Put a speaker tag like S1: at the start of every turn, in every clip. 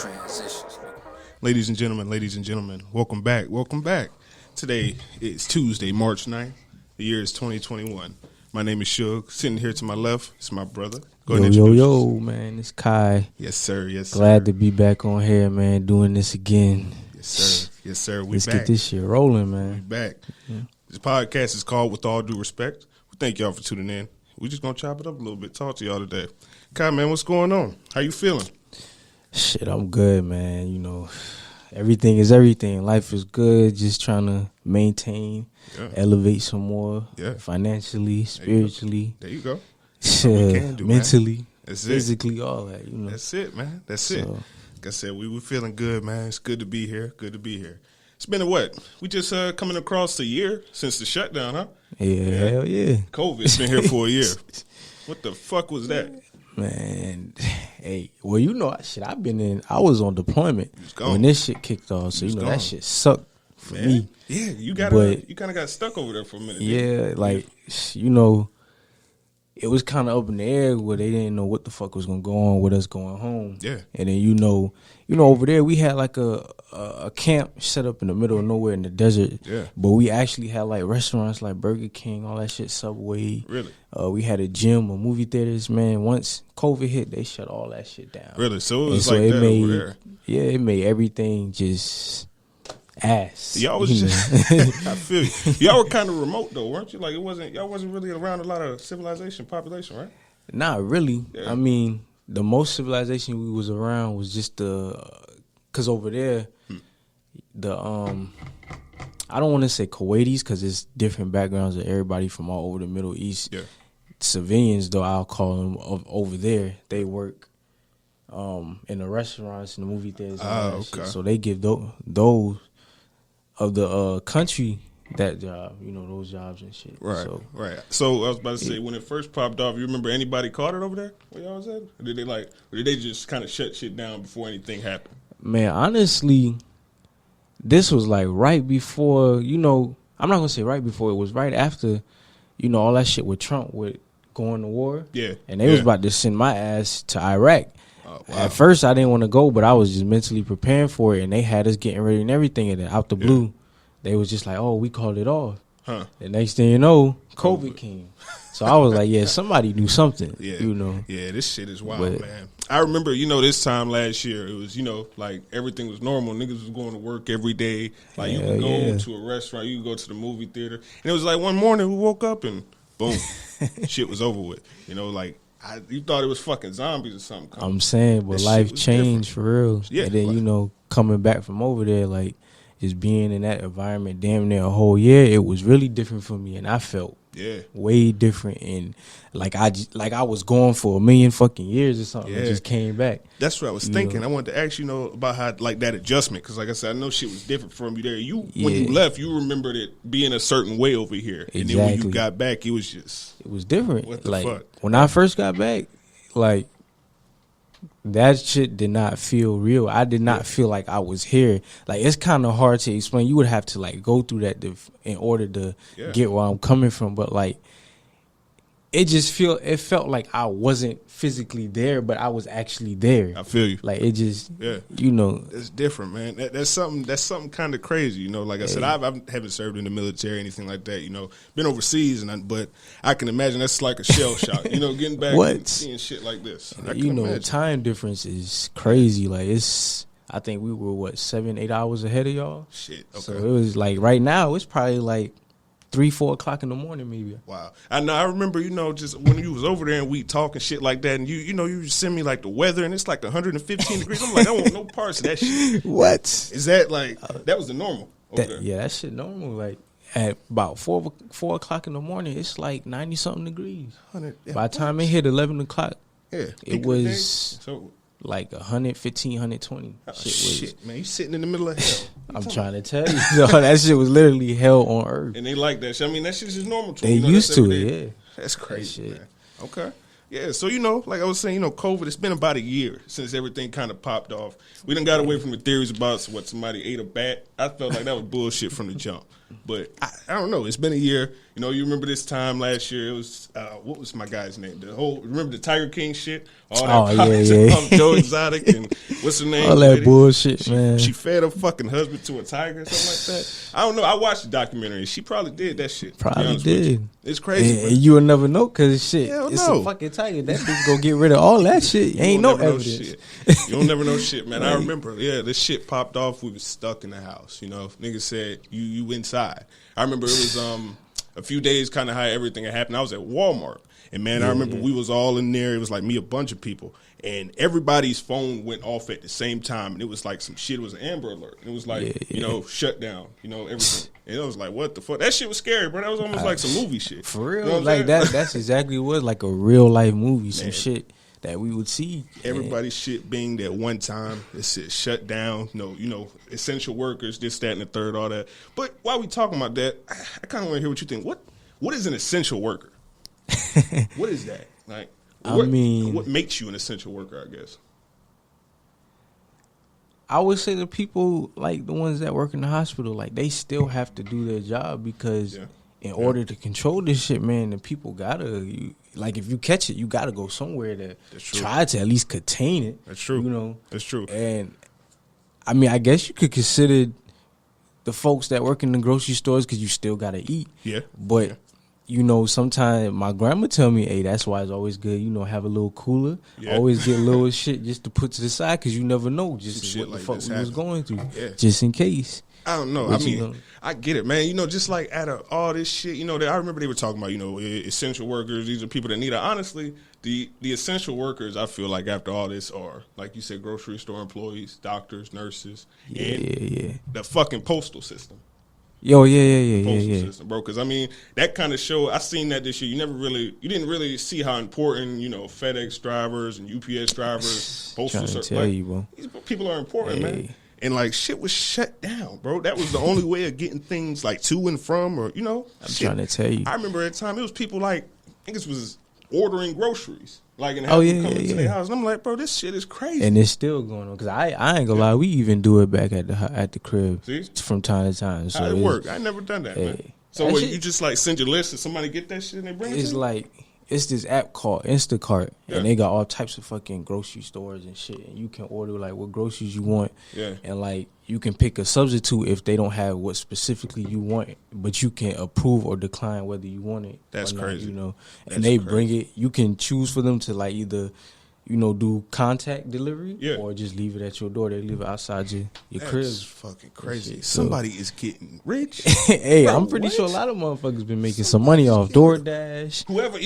S1: Transitions.
S2: Ladies and gentlemen, welcome back. Today is Tuesday, March 9th. The year is 2021. My name is Suge. Sitting here to my left is my brother. Go ahead and introduce yourself.
S3: Man, it's Kai.
S2: Yes, sir.
S3: Glad to be back on here, man, doing this again.
S2: Yes, sir.
S3: Let's get this shit rolling, man.
S2: We back. Yeah. This podcast is called With All Due Respect. We thank y'all for tuning in. We just gonna chop it up a little bit, talk to y'all today. Kai, man, what's going on? How you feeling?
S3: Shit, I'm good, man. You know, everything is everything. Life is good. Just trying to maintain, elevate some more, financially, spiritually.
S2: There you go.
S3: Mentally,
S2: that's
S3: physically,
S2: it.
S3: All that. You know,
S2: that's it, man. That's it. Like I said, we were feeling good, man. It's good to be here. It's been we just coming across a year since the shutdown, huh?
S3: Yeah, hell yeah.
S2: COVID's been here for a year. What the fuck was that?
S3: Man, hey, well, you know, I was on deployment when this shit kicked off, so you know that shit sucked for me.
S2: Yeah, you kind of got stuck over there for a minute.
S3: Yeah, like, you know, it was kind of up in the air where they didn't know what the fuck was gonna go on with us going home.
S2: Yeah,
S3: and then you know, over there we had like a camp set up in the middle of nowhere in the desert.
S2: Yeah,
S3: but we actually had like restaurants like Burger King, all that shit, Subway.
S2: Really?
S3: We had a gym, a movie theaters. Man, once COVID hit, they shut all that shit down.
S2: Really? So it was like that over there.
S3: Yeah, it made everything just ass.
S2: Y'all was just, I feel you. Y'all were kind of remote though, weren't you? Like y'all wasn't really around a lot of civilization population, right?
S3: Not really. Yeah. I mean, the most civilization we was around was just cause over there, I don't want to say Kuwaitis because it's different backgrounds of everybody from all over the Middle East. Yeah. Civilians, though, I'll call them over there. They work in the restaurants and the movie theaters. And all that shit. So they give those of the country that job, those jobs and shit.
S2: Right, right. So I was about to say, when it first popped off, you remember anybody caught it over there where y'all was at? Or did they just kind of shut shit down before anything happened?
S3: Man, honestly, this was like right before, I'm not going to say right before, it was right after, all that shit with Trump with going to war. Yeah. And they was about to send my ass to Iraq. Oh, wow. At first, I didn't want to go, but I was just mentally preparing for it, and they had us getting ready and everything, and then out the blue, they was just like, oh, we called it off. Huh. The next thing you know, COVID came. So I was like, yeah, somebody do something,
S2: Yeah, this shit is wild, man. I remember, this time last year, it was, like everything was normal. Niggas was going to work every day. Like you could go to a restaurant, you could go to the movie theater. And it was like one morning we woke up and boom, shit was over with. You thought it was fucking zombies or something.
S3: I'm saying, but life changed for real. Yeah, and then, coming back from over there, like, just being in that environment damn near a whole year, it was really different for me, and I felt way different. And like I was gone for a million fucking years or something. I just came back.
S2: That's what I was thinking. I wanted to ask you about how like that adjustment, because like I said, I know shit was different from you there. When you left, you remembered it being a certain way over here, and then when you got back, it was
S3: different.
S2: What the fuck?
S3: When I first got back, like, that shit did not feel real. I did not feel like I was here. Like, it's kind of hard to explain. You would have to like go through that in order to get where I'm coming from. But like, it felt like I wasn't physically there, but I was actually there. I
S2: feel you.
S3: Like, it just,
S2: it's different, man. That's something kind of crazy. Like I said, I haven't served in the military or anything like that. Been overseas, but I can imagine that's like a shell shock. Getting back and seeing shit like this.
S3: The time difference is crazy. Like, I think we were 7-8 hours ahead of y'all.
S2: Shit. Okay.
S3: So it was like right now it's probably like 3-4 o'clock in the morning, maybe.
S2: Wow. I know. I remember, just when you was over there and we talking shit like that, and you send me like the weather, and it's like 115 degrees. I'm like, I want no parts of that shit.
S3: What
S2: is that like? That was the normal.
S3: That shit normal. Like at about 4 o'clock in the morning, it's like 90 something degrees. By the time it hit 11 o'clock, it was like 115, 120.
S2: Shit, man, you sitting in the middle of hell.
S3: I'm trying to tell you, that shit was literally hell on earth.
S2: And they like that shit. I mean, that shit's just normal to
S3: them. They used to it, yeah.
S2: That's crazy, man. Okay. Yeah, so, like I was saying, COVID, it's been about a year since everything kind of popped off. We done got away from the theories about what somebody ate a bat. I felt like that was bullshit from the jump. But I don't know. It's been a year. You know, you remember this time last year? It was what was my guy's name? Remember the Tiger King shit? All that Joe Exotic and what's her name?
S3: All that bullshit, man.
S2: She fed her fucking husband to a tiger or something like that. I don't know. I watched the documentary. She probably did that shit.
S3: Probably did.
S2: It's crazy.
S3: And you will never know because shit. It's a fucking tiger. That bitch gonna get rid of all that shit. Ain't no evidence.
S2: You don't never know shit, man. Right. I remember, this shit popped off. We was stuck in the house. You know, niggas said you inside. I remember it was a few days kind of how everything had happened. I was at Walmart. And, man, I remember we was all in there. It was like me, a bunch of people. And everybody's phone went off at the same time. And it was like some shit. It was an Amber Alert. And it was like, you know, shut down, you know, everything. And it was like, what the fuck? That shit was scary, bro. That was almost like some movie shit.
S3: For real?
S2: You know
S3: like that's exactly what it was, like a real-life movie. Some shit that we would see.
S2: Everybody's shit being that one time. It said shut down. You know, essential workers, this, that, and the third, all that. But while we talking about that, I kind of want to hear what you think. What is an essential worker? What is that? Like, what makes you an essential worker, I guess?
S3: I would say the people, like the ones that work in the hospital, like they still have to do their job because in order to control this shit, man, the people like if you catch it, you gotta go somewhere to try to at least contain it.
S2: That's true.
S3: You know?
S2: That's true.
S3: And I mean, I guess you could consider the folks that work in the grocery stores because you still gotta eat. Yeah. But you know, sometimes my grandma tell me, hey, that's why it's always good, you know, have a little cooler. Yeah. Always get a little shit just to put to the side because you never know just what the fuck we was going through. Yeah. Just in case.
S2: I don't know. But I mean, I get it, man. You know, just like out of all this shit, you know, I remember they were talking about, you know, essential workers. These are people that need it. Honestly, the essential workers, I feel like after all this are, like you said, grocery store employees, doctors, nurses, and the fucking postal system.
S3: Yo, yeah.
S2: System, bro. Because I mean, that kind of show. I seen that this year. You didn't really see how important, you know, FedEx drivers and UPS drivers, postal service. These people are important, man. And like shit was shut down, bro. That was the only way of getting things like to and from, or you know.
S3: I'm trying to tell you.
S2: I remember at the time it was people like niggas was ordering groceries. Like, and having them come to their house. And I'm like, bro, this shit is crazy.
S3: And it's still going on. Because I ain't gonna lie, we even do it back at the crib from time to time. So
S2: how it work? I never done that, man. So what, you just like send your list and somebody get that shit and they bring it to you?
S3: It's like, it's this app called Instacart. And they got all types of fucking grocery stores and shit. And you can order like what groceries you want. Yeah. And like, you can pick a substitute if they don't have what specifically you want, but you can approve or decline whether you want it.
S2: That's crazy.
S3: You know, and they bring it. You can choose for them to like either, you know, do contact delivery or just leave it at your door. They leave it outside your crib.
S2: That's fucking crazy. Somebody is getting rich.
S3: Hey, bro, I'm pretty sure a lot of motherfuckers been making some money off DoorDash.
S2: Whoever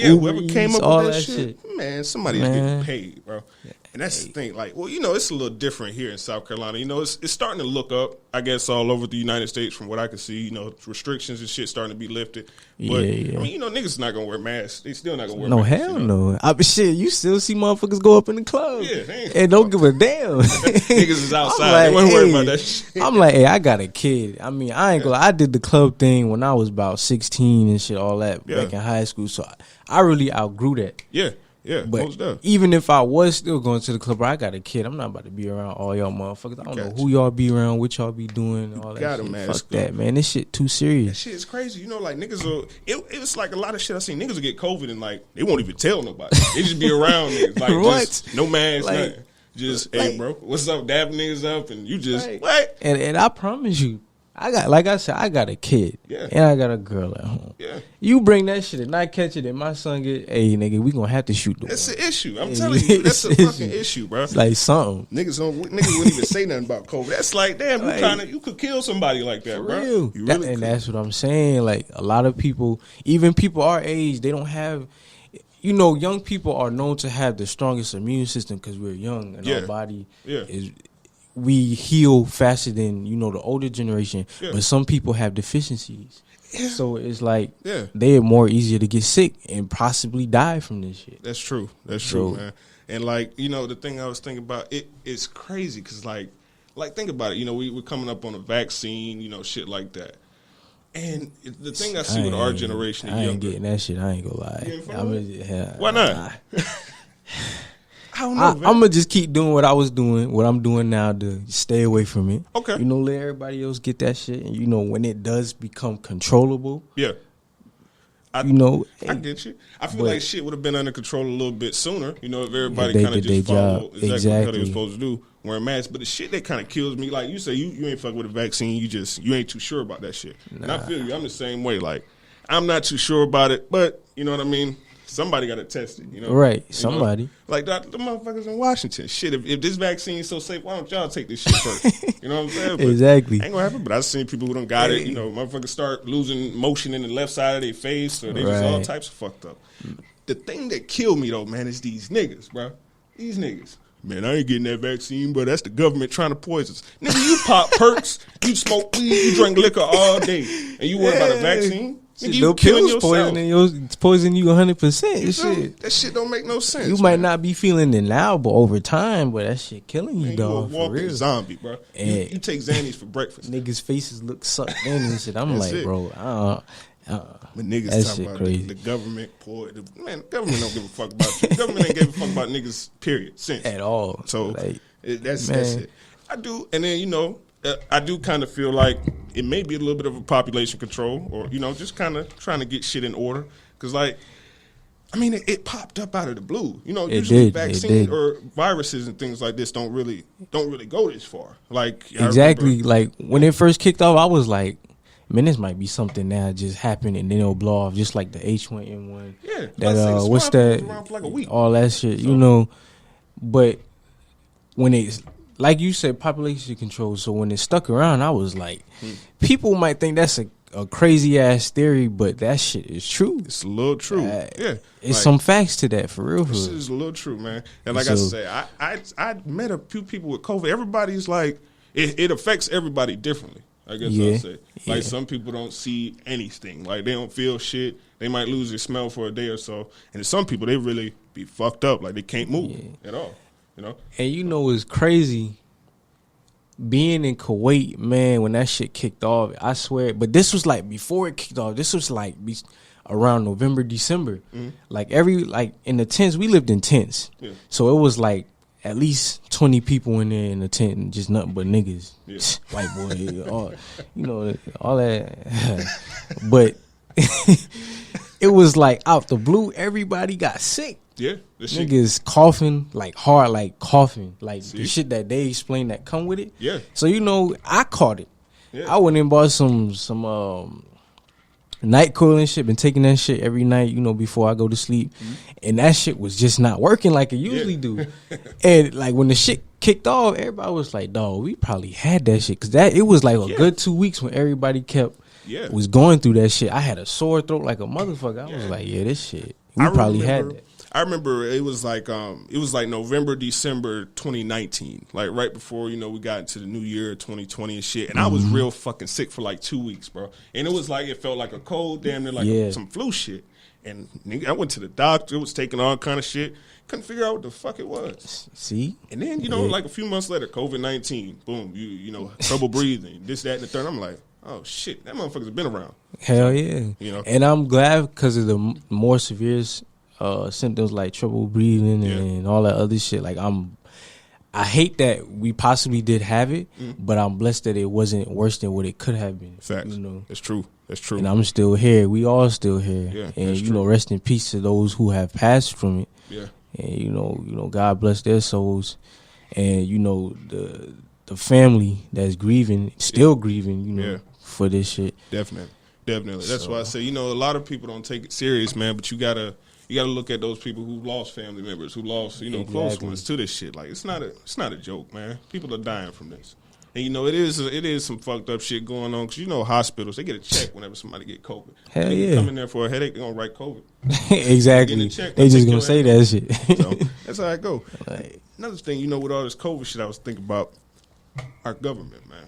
S2: came up with that shit, man, somebody's getting paid, bro. And that's the thing, like, well, you know, it's a little different here in South Carolina. You know, it's starting to look up, I guess, all over the United States from what I can see. You know, restrictions and shit starting to be lifted. But, I mean, you know, niggas not going to wear masks. They still not going to wear masks.
S3: No, hell no. I mean, shit, you still see motherfuckers go up in the club. Yeah, and don't give a damn.
S2: Niggas is outside. Like, they wasn't worried about that shit.
S3: I'm like, hey, I got a kid. I mean, I ain't gonna lie. I did the club thing when I was about 16 and shit, all that, back in high school. So I really outgrew that.
S2: Yeah. Yeah,
S3: but even if I was still going to the club, I got a kid. I'm not about to be around all y'all motherfuckers. I don't know who y'all be around, what y'all be doing, all that shit. Man. Fuck that, man. This shit too serious.
S2: That shit is crazy. You know, like niggas will. It was like a lot of shit I seen. Niggas will get COVID and like they won't even tell nobody. They just be around niggas. Like just no mask, nothing. Just hey, bro, what's up? Dabbing niggas up, and you just what?
S3: And I promise you. I got, like I said, I got a kid, and I got a girl at home. Yeah. You bring that shit and I catch it, and my son get, hey nigga, we gonna have to shoot the
S2: That's an issue. I'm telling you, that's a fucking issue, bro.
S3: It's like something.
S2: Niggas wouldn't even say nothing about COVID. That's like, damn, you could kill somebody like that, bro.
S3: Real. And that's what I'm saying. Like a lot of people, even people our age, they don't have. You know, young people are known to have the strongest immune system because we're young and our body is. We heal faster than, you know, the older generation, but some people have deficiencies. Yeah. So it's like they're more easier to get sick and possibly die from this shit.
S2: That's true. That's true, man. And like, you know, the thing I was thinking about, it's crazy because like think about it. You know, we're coming up on a vaccine, you know, shit like that. And the thing I see with our generation,
S3: I ain't getting that shit. I ain't gonna lie.
S2: Why not? I don't know, man.
S3: I'm gonna just keep doing what I was doing, what I'm doing now to stay away from it.
S2: Okay.
S3: You know, let everybody else get that shit. And, you know, when it does become controllable.
S2: Yeah.
S3: I
S2: get you. I feel like shit would have been under control a little bit sooner, you know, if everybody kind of just followed exactly what they were supposed to do, wearing masks. But the shit that kind of kills me, like you say, you ain't fuck with a vaccine, you ain't too sure about that shit. Nah. And I feel you. I'm the same way. Like, I'm not too sure about it, but you know what I mean? Somebody got to test it, you know?
S3: Right, somebody.
S2: Know? Like the motherfuckers in Washington. Shit, if this vaccine is so safe, why don't y'all take this shit first? You know what I'm saying? But
S3: exactly.
S2: Ain't gonna happen, but I've seen people who done got it, you know, motherfuckers start losing motion in the left side of their face, or they just all types of fucked up. The thing that killed me, though, man, is these niggas, bro. These niggas. Man, I ain't getting that vaccine, but that's the government trying to poison us. Nigga, you pop perks, you smoke weed, you drink liquor all day, and you worry about a vaccine?
S3: Nigga, you killing yourself. Poison you 100%. Shit.
S2: That shit don't make no sense.
S3: You might not be feeling it now, but over time, but that shit killing you, dog.
S2: You a walking zombie, bro. You take Xannies for breakfast.
S3: Niggas' faces look sucked in and shit. I'm like, bro,
S2: But niggas talk about the government, man, the government don't give a fuck about you. The government ain't give a fuck about niggas, period, since.
S3: At all.
S2: So that's it. I do, and then, you know, I do kind of feel like it may be a little bit of a population control, or, you know, just kind of trying to get shit in order. Because, like, I mean, it popped up out of the blue. You know, usually vaccines or viruses and things like this don't really go this far. Like,
S3: exactly. Like, when it first kicked off, I was like, man, this might be something that just happened and then it'll blow off, just like the H1N1.
S2: Yeah.
S3: That what's that?
S2: For like a week.
S3: All that shit, you know. But when it's, like you said, population control. So when it stuck around, I was like, people might think that's a crazy ass theory, but that shit is true.
S2: It's a little true.
S3: It's like, some facts to that, for real.
S2: This is a little true, man. And like I say, I met a few people with COVID. Everybody's like, it affects everybody differently. I guess I'll say. Like, some people don't see anything. Like, they don't feel shit. They might lose their smell for a day or so. And some people, they really be fucked up. Like, they can't move at all. You know? And
S3: you know it's crazy? Being in Kuwait, man, when that shit kicked off, I swear. But this was like before it kicked off. This was like around November, December. Mm-hmm. Like in the tents, we lived in tents. Yeah. So it was like at least 20 people in there in the tent and just nothing but niggas. Yeah. White boy, all, you know, all that. But it was like out the blue, everybody got sick.
S2: Yeah,
S3: niggas coughing like hard, like coughing, like the shit that they explain that come with it.
S2: Yeah.
S3: So you know, I caught it. Yeah. I went and bought some NyQuil and shit. Been taking that shit every night, you know, before I go to sleep, and that shit was just not working like it usually do. And like when the shit kicked off, everybody was like, "Dog, we probably had that shit," because it was like a good 2 weeks when everybody was going through that shit. I had a sore throat like a motherfucker. I was like, "Yeah, this shit." We probably had that.
S2: I remember it was like November, December 2019, like right before, you know, we got into the new year 2020 and shit. And I was real fucking sick for like 2 weeks, bro. And it was like, it felt like a cold, damn near like some flu shit. And nigga, I went to the doctor, was taking all kind of shit. Couldn't figure out what the fuck it was.
S3: See?
S2: And then, you know, like a few months later, COVID-19, boom, you know, trouble breathing, this, that, and the third. I'm like, oh shit, that motherfucker's been around.
S3: Hell yeah.
S2: You know?
S3: And I'm glad because of the more severe symptoms like trouble breathing and all that other shit. Like I hate that we possibly did have it, but I'm blessed that it wasn't worse than what it could have been.
S2: Facts.
S3: You know,
S2: that's true. That's true.
S3: And I'm still here. We all still here.
S2: Yeah,
S3: and you know, rest in peace to those who have passed from it.
S2: Yeah.
S3: And you know, God bless their souls. And you know, the family that's grieving, still grieving. You know, for this shit.
S2: Definitely. That's why I say, you know, a lot of people don't take it serious, man. But you gotta look at those people who lost family members, who lost, you know, close ones to this shit. Like, it's not a joke, man. People are dying from this. And, you know, it is some fucked up shit going on. Because, you know, hospitals, they get a check whenever somebody get COVID.
S3: Hell yeah.
S2: Come in there for a headache, they're going to write COVID.
S3: Exactly. They just going to say that shit.
S2: So, that's how it go. Like, another thing, you know, with all this COVID shit, I was thinking about our government, man.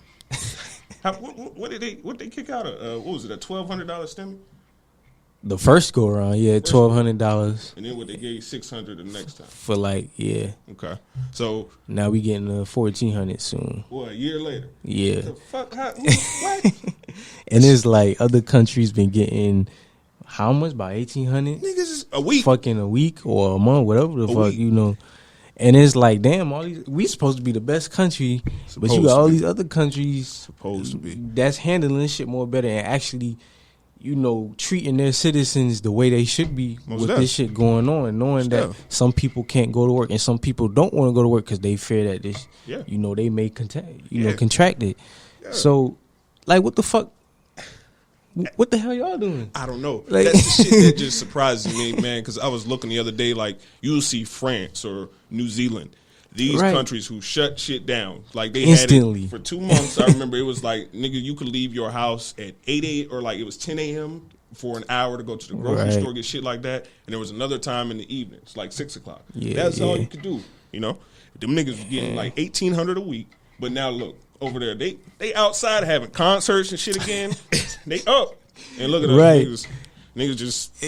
S2: What did they kick out? What was it, a $1,200 stimmy?
S3: The first go around, $1,200.
S2: And then what they gave $600 the next time.
S3: For like,
S2: Okay. So
S3: now we getting $1,400 soon.
S2: What, a year later?
S3: Yeah.
S2: What the fuck? What?
S3: And it's like other countries been getting how much? About $1,800?
S2: Niggas a week.
S3: Fucking a week or a month, whatever the fuck, you know. And it's like, damn, we supposed to be the best country, but you got all these other countries
S2: supposed to be
S3: that's handling this shit more better and actually, treating their citizens the way they should be with this shit going on, knowing that some people can't go to work and some people don't want to go to work because they fear that this, they may contract it. Yeah. So, like, what the fuck? What the hell y'all doing?
S2: I don't know. Like, that's the shit that just surprises me, man, because I was looking the other day, like, you'll see France or New Zealand, these countries who shut shit down. Like, they
S3: instantly.
S2: Had it for 2 months. I remember it was like, nigga, you could leave your house at 8 a.m. or like it was 10 a.m. for an hour to go to the grocery store, get shit like that. And there was another time in the evening. It's like 6 o'clock. That's all you could do, Them niggas was getting like $1,800 a week. But now look, over there, they outside having concerts and shit again. They up. And look at us niggas just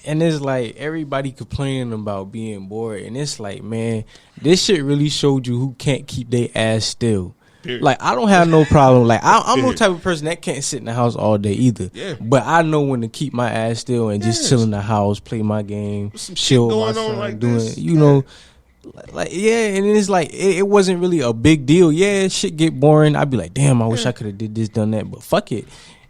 S3: and it's like everybody complaining about being bored, and it's like, man, this shit really showed you who can't keep their ass still. Period. Like, I don't have no problem. Like, I'm no type of person that can't sit in the house all day either. Yeah. But I know when to keep my ass still and just chill in the house, play my game, chill with my son, like doing, like, and it's like it wasn't really a big deal. Yeah, shit get boring. I'd be like, damn, I wish I could have did this, done that, but fuck it.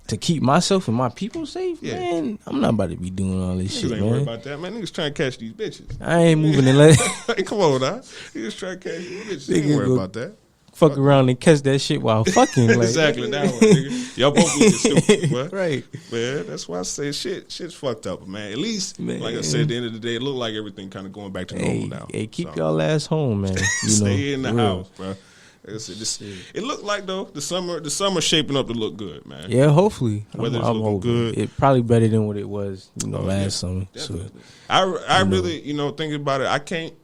S3: To keep myself and my people safe, man, I'm not about to be doing all this shit,
S2: ain't
S3: man.
S2: Worry about that, man. Niggas trying to catch these bitches.
S3: I ain't moving unless.
S2: Hey, come on, now. Niggas trying to catch these bitches. Ain't worry about that.
S3: Fuck around and catch that shit while fucking. Like.
S2: Exactly, that one, nigga. Y'all both be stupid, boy.
S3: Right.
S2: Man, that's why I say shit's fucked up, man. At least, like I said, at the end of the day, it looked like everything kind of going back to normal now.
S3: Hey, keep y'all ass home, man.
S2: Stay in the house, bro. Like I said, it looked like though the summer shaping up to look good, man.
S3: Yeah, hopefully.
S2: Weather's looking good.
S3: It probably better than what it was, last summer. So,
S2: I really, thinking about it, I can't,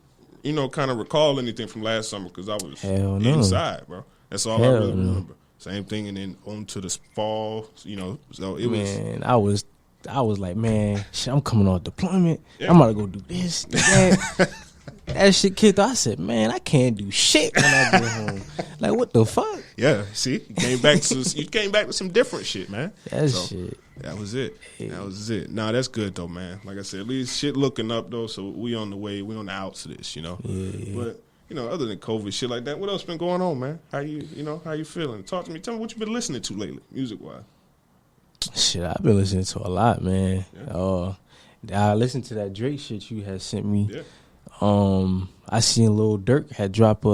S2: kind of recall anything from last summer because I was inside, bro. That's all I really remember. Same thing, and then on to the fall, so it was.
S3: Man, I was like, man, shit, I'm coming off deployment. Yeah. I'm about to go do this, that. That shit kicked off. I said, man, I can't do shit when I get home. Like, what the fuck?
S2: Yeah, see, you came back to some different shit, man. That was it.
S3: Hey.
S2: That was it. Nah, that's good though, man. Like I said, at least shit looking up though. So we on the way. We on the outs of this,
S3: Yeah.
S2: But other than COVID shit like that, what else been going on, man? How you feeling? Talk to me. Tell me what you been listening to lately, music wise.
S3: Shit, I've been listening to a lot, man. Yeah. I listened to that Drake shit you had sent me.
S2: Yeah.
S3: I seen Lil Durk had drop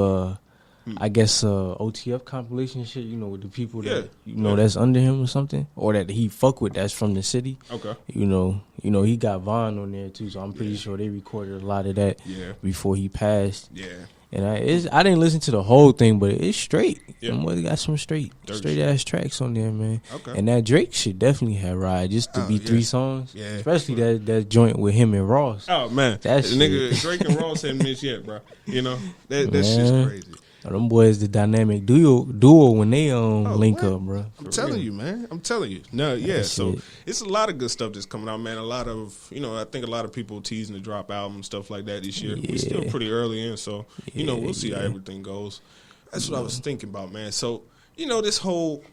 S3: I guess OTF compilation shit, with the people that that's under him or something, or that he fuck with that's from the city.
S2: Okay.
S3: He got Von on there too, so I'm pretty sure they recorded a lot of that before he passed.
S2: Yeah.
S3: And I didn't listen to the whole thing, but it's straight. Yeah. Boy, got some straight ass tracks on there, man.
S2: Okay.
S3: And that Drake shit definitely had ride just to be 3 songs. Yeah. Especially that joint with him and Ross.
S2: Oh man, that nigga Drake and Ross haven't missed yet, bro. That shit's crazy.
S3: Them boys, the dynamic duo when they link up, bro.
S2: I'm telling you, man. I'm telling you. No, yeah. So it's a lot of good stuff that's coming out, man. A lot of, I think a lot of people teasing to drop albums, stuff like that this year. We're still pretty early in, so we'll see how everything goes. That's what I was thinking about, man. So this whole,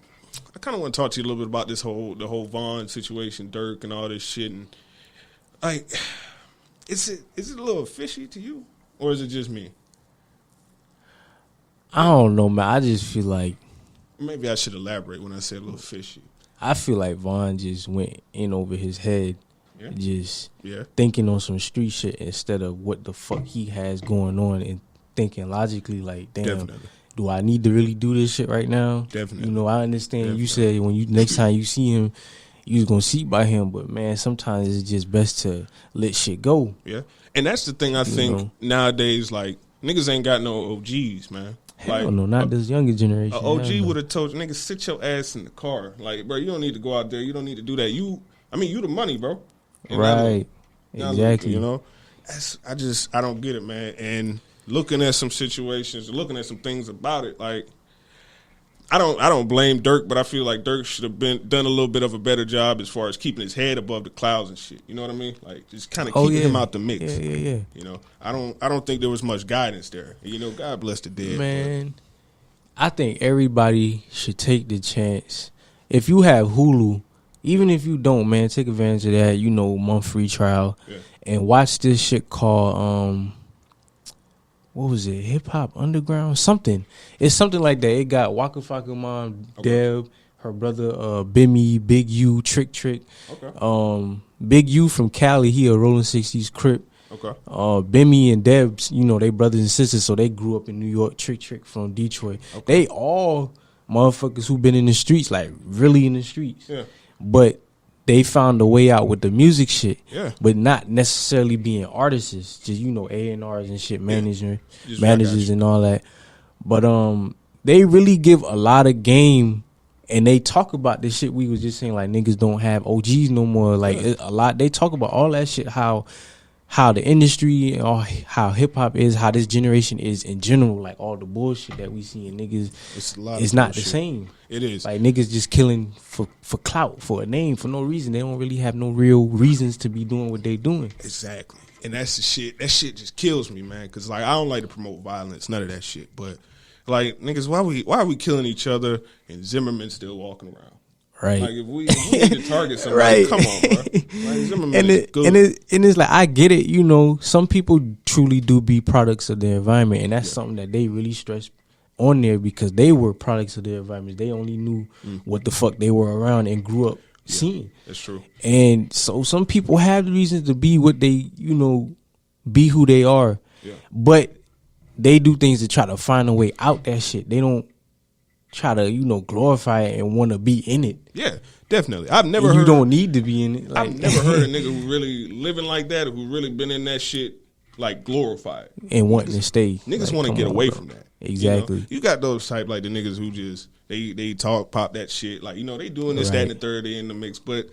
S2: I kind of want to talk to you a little bit about the whole Vaughn situation, Dirk, and all this shit, and like, is it a little fishy to you, or is it just me?
S3: I don't know, man. I just feel like
S2: maybe I should elaborate when I say a little fishy.
S3: I feel like Vaughn just went in over his head, thinking on some street shit instead of what the fuck he has going on, and thinking logically like, damn, do I need to really do this shit right now?
S2: Definitely.
S3: I understand you said when next time you see him, you was gonna see by him, but man, sometimes it's just best to let shit go.
S2: Yeah, and that's the thing I think nowadays. Like, niggas ain't got no OGs, man.
S3: Hell no, not this younger generation.
S2: An OG would have told you, nigga, sit your ass in the car. Like, bro, you don't need to go out there. You don't need to do that. You the money, bro.
S3: And right. Exactly.
S2: I don't get it, man. And looking at some situations, looking at some things about it, like, I don't blame Dirk, but I feel like Dirk should have done a little bit of a better job as far as keeping his head above the clouds and shit. You know what I mean? Like, just kind of keeping him out the mix.
S3: Yeah.
S2: I don't think there was much guidance there. God bless the dead.
S3: Man, I think everybody should take the chance. If you have Hulu, even if you don't, man, take advantage of that, month free trial, and watch this shit called what was it? Hip Hop Underground? Something. It's something like that. It got Waka Flocka mom, Deb, her brother Bimmy, Big U, Trick. Okay. Big U from Cali, he a Rolling 60s Crip.
S2: Okay.
S3: Bimmy and Debs, you know, they brothers and sisters, so they grew up in New York. Trick from Detroit. Okay. They all motherfuckers who been in the streets, like really in the streets. Yeah. But they found a way out with the music shit. Yeah. But not necessarily being artists, just, you know, A&Rs and shit, managers and all that. But they really give a lot of game, and they talk about this shit we was just saying, like niggas don't have OGs no more. Like a lot, they talk about all that shit, how the industry, or how hip hop is, how this generation is in general, like all the bullshit that we see in niggas, it's not the same.
S2: It is.
S3: Like niggas just killing for clout, for a name, for no reason. They don't really have no real reasons to be doing what they doing.
S2: Exactly. And that's the shit. That shit just kills me, man. Cause like I don't like to promote violence, none of that shit. But like niggas, why are we killing each other and Zimmerman still walking around?
S3: Right.
S2: Like if we need to target somebody, come on, bro. Like,
S3: and it's like, I get it, you know, some people truly do be products of their environment, and that's something that they really stress on there because they were products of their environment. They only knew what the fuck they were around and grew up seeing.
S2: That's true.
S3: And so some people have the reasons to be what they, you know, be who they are. Yeah. But they do things to try to find a way out that shit. They don't try to, you know, glorify it and want to be in it.
S2: Yeah, definitely. I've never heard.
S3: You don't need to be in it.
S2: Like, I've never heard a nigga who really living like that, or who really been in that shit, like glorified
S3: and wanting to stay.
S2: Niggas
S3: like,
S2: want to get away from that.
S3: Exactly.
S2: You know? You got those type like the niggas who just they talk pop that shit, like, you know, they doing this, that, and the third, they in the mix, but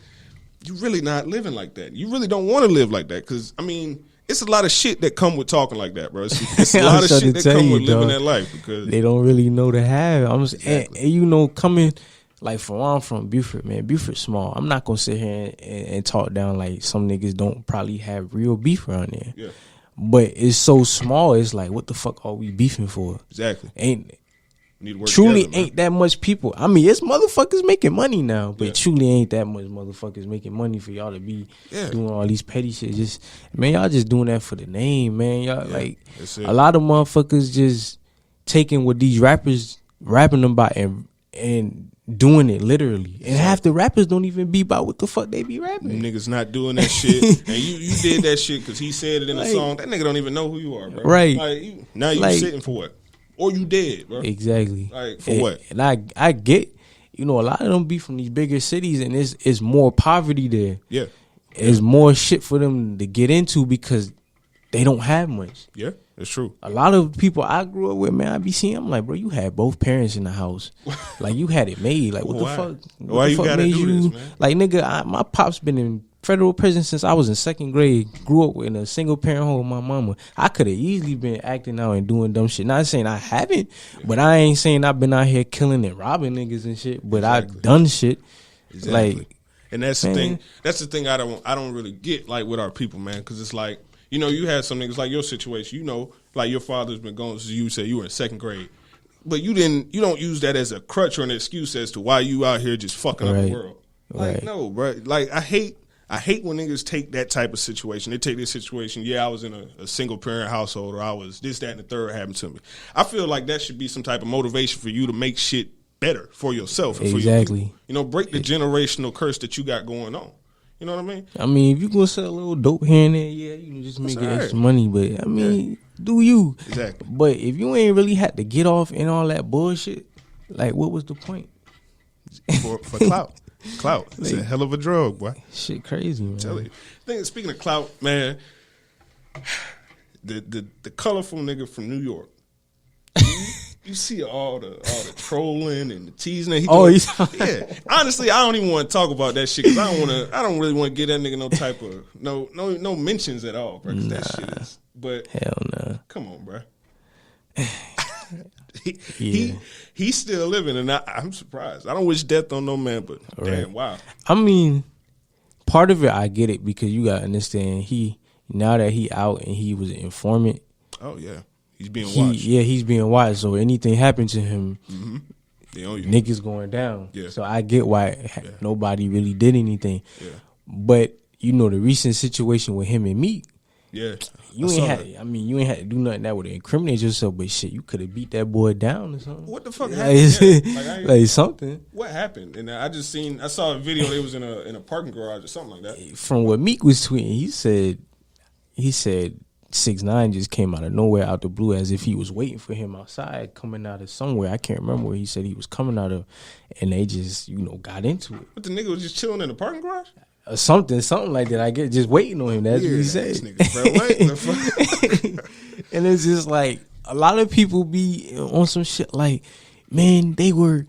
S2: you really not living like that. You really don't want to live like that, because I mean, it's a lot of shit that come with talking like that, bro. It's a lot of shit that come with living that life, because
S3: they don't really know to have. And you know, coming like from where I'm from, Beaufort, man. Beaufort's small. I'm not gonna sit here and talk down like some niggas don't probably have real beef around there. Yeah. But it's so small. It's like, what the fuck are we beefing for?
S2: Exactly.
S3: Truly together, ain't that much people. I mean, it's motherfuckers making money now, but truly ain't that much motherfuckers making money for y'all to be doing all these petty shit. Just, man, y'all just doing that for the name, man. Y'all like a lot of motherfuckers just taking what these rappers rapping about and doing it literally. And half the rappers don't even be about what the fuck they be rapping.
S2: Niggas not doing that shit. And you did that shit because he said it in a song. That nigga don't even know who you are, bro.
S3: Right.
S2: Like, now you sitting for what? Or you dead, bro.
S3: Exactly.
S2: Like, for what?
S3: And I get, you know, a lot of them be from these bigger cities, and it's more poverty there.
S2: Yeah.
S3: It's more shit for them to get into because they don't have much.
S2: Yeah, it's true.
S3: A lot of people I grew up with, man, I be seeing, I'm like, bro, you had both parents in the house. Like, you had it made. Like, what the fuck?
S2: Why you gotta do this, man?
S3: Like, nigga, my pop's been in federal prison since I was in second grade. Grew up in a single parent home with my mama. I could have easily been acting out and doing dumb shit. Not saying I haven't, but I ain't saying I've been out here killing and robbing niggas and shit. But I've done shit.
S2: Exactly.
S3: Like,
S2: and that's the thing. That's the thing I don't really get, like, with our people, man. Because it's like, you know, you had some niggas like your situation. You know, like your father's been gone since you said you were in second grade. But you don't use that as a crutch or an excuse as to why you out here just fucking up the world. Like, no, bro. Like, I hate when niggas take that type of situation. They take this situation, I was in a single parent household, or I was this, that, and the third happened to me. I feel like that should be some type of motivation for you to make shit better for yourself and for your people. You know, break the generational curse that you got going on. You know what I mean?
S3: I mean, if you gonna sell a little dope here and there, you can just make extra money. But I mean, do you?
S2: Exactly.
S3: But if you ain't really had to get off and all that bullshit, like, what was the point?
S2: For clout. Clout. It's a hell of a drug, boy.
S3: Shit crazy, man.
S2: Tell you. Speaking of clout, man, the colorful nigga from New York. You see all the trolling and the teasing that he doing. Honestly, I don't even want to talk about that shit because I don't really want to give that nigga no type of no mentions at all, bro. That shit is, but
S3: hell no.
S2: Come on, bro. He's still living, and I'm surprised. I don't wish death on no man, but damn, wow.
S3: I mean, part of it I get it because you gotta understand now that he out and he was an informant.
S2: Oh yeah. He's being watched.
S3: He's being watched. So anything happened to him, niggas going down. Yeah. So I get why nobody really did anything. Yeah. But, you know, the recent situation with him and Meek,
S2: Yeah.
S3: You ain't had to do nothing that would incriminate yourself, but shit, you could have beat that boy down or something.
S2: What the fuck happened?
S3: Like something.
S2: What happened? And I saw a video. They was in a parking garage or something like that.
S3: From what Meek was tweeting, he said 6ix9ine just came out of nowhere, out the blue, as if he was waiting for him outside, coming out of somewhere. I can't remember where he said he was coming out of, and they just got into it.
S2: But the nigga was just chilling in the parking garage.
S3: Something like that. I get just waiting on him. That's what he said. And it's just like a lot of people be on some shit like, man, they were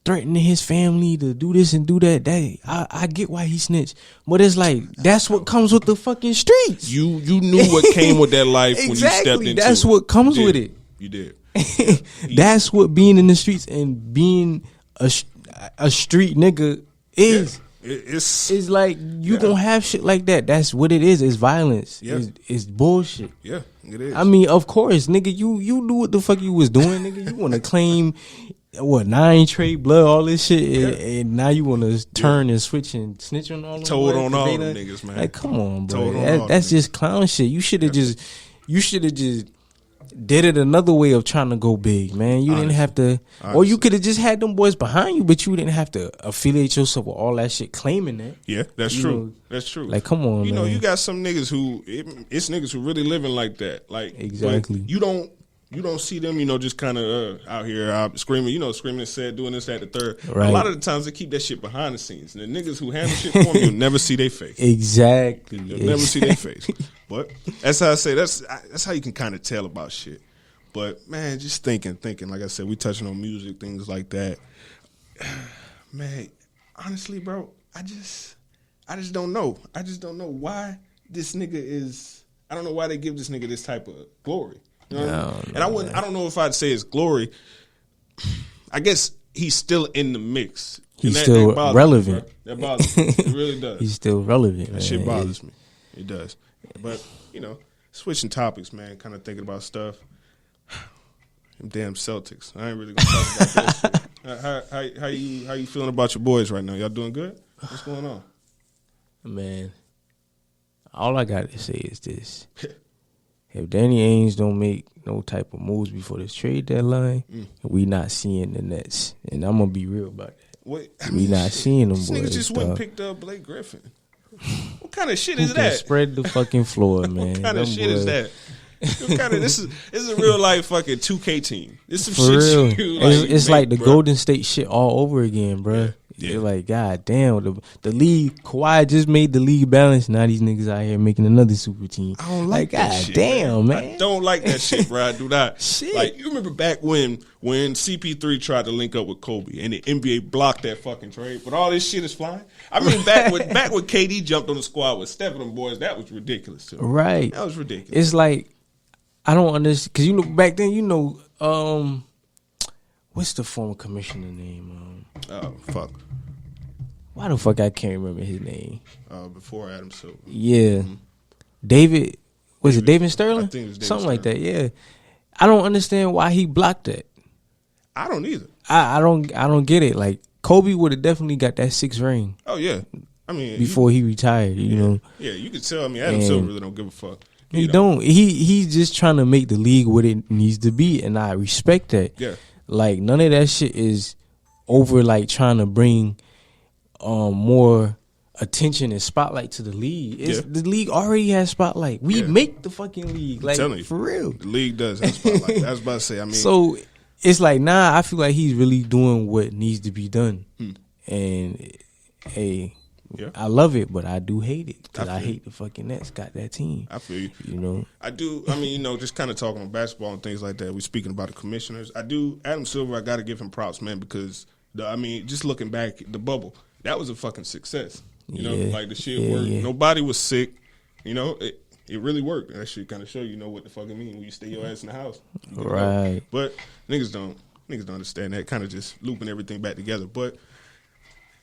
S3: threatening his family to do this and do that. I get why he snitched, but it's like that's what comes with the fucking streets.
S2: You knew what came with that life when you stepped into it.
S3: That's what comes with it.
S2: You did.
S3: That's what being in the streets and being a street nigga is.
S2: Yeah. It's
S3: like you gonna have shit like that. That's what it is. It's violence.
S2: Yeah.
S3: It's bullshit.
S2: Yeah, it is.
S3: I mean, of course, nigga, you knew what the fuck you was doing, nigga. You want to claim 9 trade blood, all this shit, and now you want to turn and switch and snitch on all them.
S2: Told on all them niggas, man.
S3: Like, come on, bro. That's just clown shit. You should have just did it another way of trying to go big, man. You didn't have to, or you could have just had them boys behind you, but you didn't have to affiliate yourself with all that shit, claiming that.
S2: Yeah, that's true. That's true.
S3: Like, come on, man.
S2: You got some niggas it's niggas who really living like that. Like,
S3: exactly.
S2: Like, you don't see them, just kind of out here screaming, screaming and said, doing this, that, the third. Right. A lot of the times they keep that shit behind the scenes. And the niggas who handle shit for them, you'll never see their face.
S3: Exactly.
S2: You'll never see their face. But that's how I say, that's how you can kind of tell about shit. But, man, just thinking, like I said, we touching on music, things like that. Man, honestly, bro, I just don't know. I just don't know why this nigga is, I don't know why they give this nigga this type of glory. You know what I mean? And I don't know if I'd say it's glory. I guess he's still in the mix.
S3: He's still relevant.
S2: That bothers me. It really does.
S3: He's still relevant.
S2: That shit bothers me. It does. But, switching topics, man, kind of thinking about stuff. Them damn Celtics. I ain't really gonna talk about that shit. How you feeling about your boys right now? Y'all doing good? What's going on?
S3: Man, all I got to say is this. If Danny Ainge don't make no type of moves before this trade deadline, we not seeing the Nets. And I'm going to be real about that. We not seeing them boys.
S2: This nigga just went and picked up Blake Griffin. What kind of shit is that?
S3: Spread the fucking floor, man.
S2: What kind of shit is that? This is a real life fucking 2K team. This some
S3: For
S2: shit
S3: real.
S2: it's
S3: like the Golden State shit all over again, bro.
S2: Yeah.
S3: You're like, God damn, the league, Kawhi just made the league balance. Now these niggas out here making another super team.
S2: I don't like that
S3: God
S2: shit,
S3: damn, man.
S2: I don't like that shit, bro. I do not.
S3: Shit.
S2: Like, you remember back when CP3 tried to link up with Kobe and the NBA blocked that fucking trade, but all this shit is flying? I mean, back when KD jumped on the squad with Steph and them boys, that was ridiculous too.
S3: Right.
S2: That was ridiculous.
S3: It's like, I don't understand, because back then, what's the former commissioner name?
S2: Oh, fuck.
S3: Why the fuck I can't remember his name?
S2: Before Adam Silver.
S3: Yeah. David, was it David Sterling?
S2: I think it was David
S3: Something
S2: Sterling.
S3: like that, yeah. I don't understand why he blocked that.
S2: I don't either.
S3: I don't get it. Like, Kobe would have definitely got that 6th ring.
S2: Oh, yeah. I mean,
S3: before he retired, you know.
S2: Yeah, you could tell. I mean, Adam Silver really don't give a fuck.
S3: He don't. He's just trying to make the league what it needs to be, and I respect that.
S2: Yeah.
S3: Like, none of that shit is over, like, trying to bring more attention and spotlight to the league. The league already has spotlight. We make the fucking league. Like, for real.
S2: The league does have spotlight. I was about to say, I mean.
S3: So, it's like, I feel like he's really doing what needs to be done. And, hey, I love it, but I do hate it. Because I hate the fucking Nets got that team.
S2: I feel you.
S3: You know?
S2: I do. I mean, just kind of talking about basketball and things like that. We're speaking about the commissioners. Adam Silver, I got to give him props, man, because, just looking back, the bubble, that was a fucking success. You know, like the shit worked. Yeah. Nobody was sick. You know, it really worked. That shit kind of show you know what the fuck it mean when you stay your ass in the house.
S3: Right.
S2: Know? But niggas don't understand that. Kind of just looping everything back together. But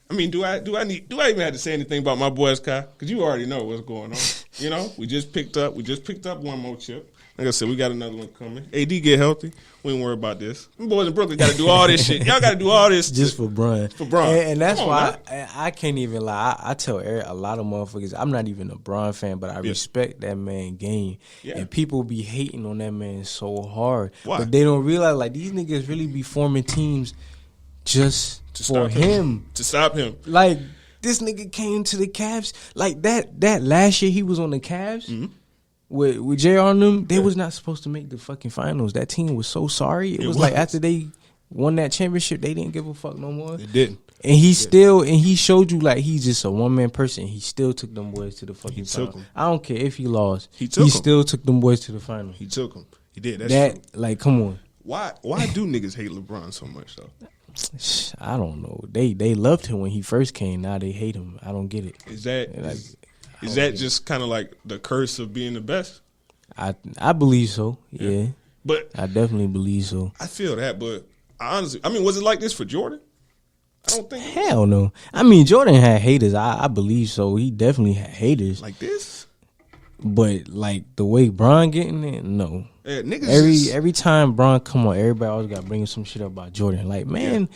S2: I mean, do I even have to say anything about my boys, Kai? Because you already know what's going on. You know, we just picked up one more chip. Like I said, we got another one coming. AD get healthy. We ain't worry about this. Them boys in Brooklyn got to do all this shit. Y'all got to do all this
S3: just for Bron.
S2: For Bron,
S3: and that's why I can't even lie. I tell a lot of motherfuckers, I'm not even a Bron fan, but I respect that man game. Yeah. And people be hating on that man so hard, but they don't realize like these niggas really be forming teams just for him
S2: to stop him.
S3: Like this nigga came to the Cavs like that last year he was on the Cavs. Mm-hmm. With JR on them, they was not supposed to make the fucking finals. That team was so sorry. It was like after they won that championship, they didn't give a fuck no more.
S2: They didn't.
S3: And he showed you like he's just a one-man person. He still took them boys to the fucking final. I don't care if he lost. He still took them boys to the final.
S2: He took them. He did. That's true.
S3: Like, come on.
S2: Why do niggas hate LeBron so much though?
S3: I don't know. They loved him when he first came. Now they hate him. I don't get it.
S2: Is that just kind of like the curse of being the best?
S3: I believe so. Yeah.
S2: But
S3: I definitely believe so.
S2: I feel that, but honestly, I mean, was it like this for Jordan? I don't think.
S3: Hell no. I mean, Jordan had haters. I believe so. He definitely had haters.
S2: Like this?
S3: But like the way Bron getting it, no.
S2: Yeah, niggas
S3: every time Bron come on, everybody always got to bring some shit up about Jordan. Like, man,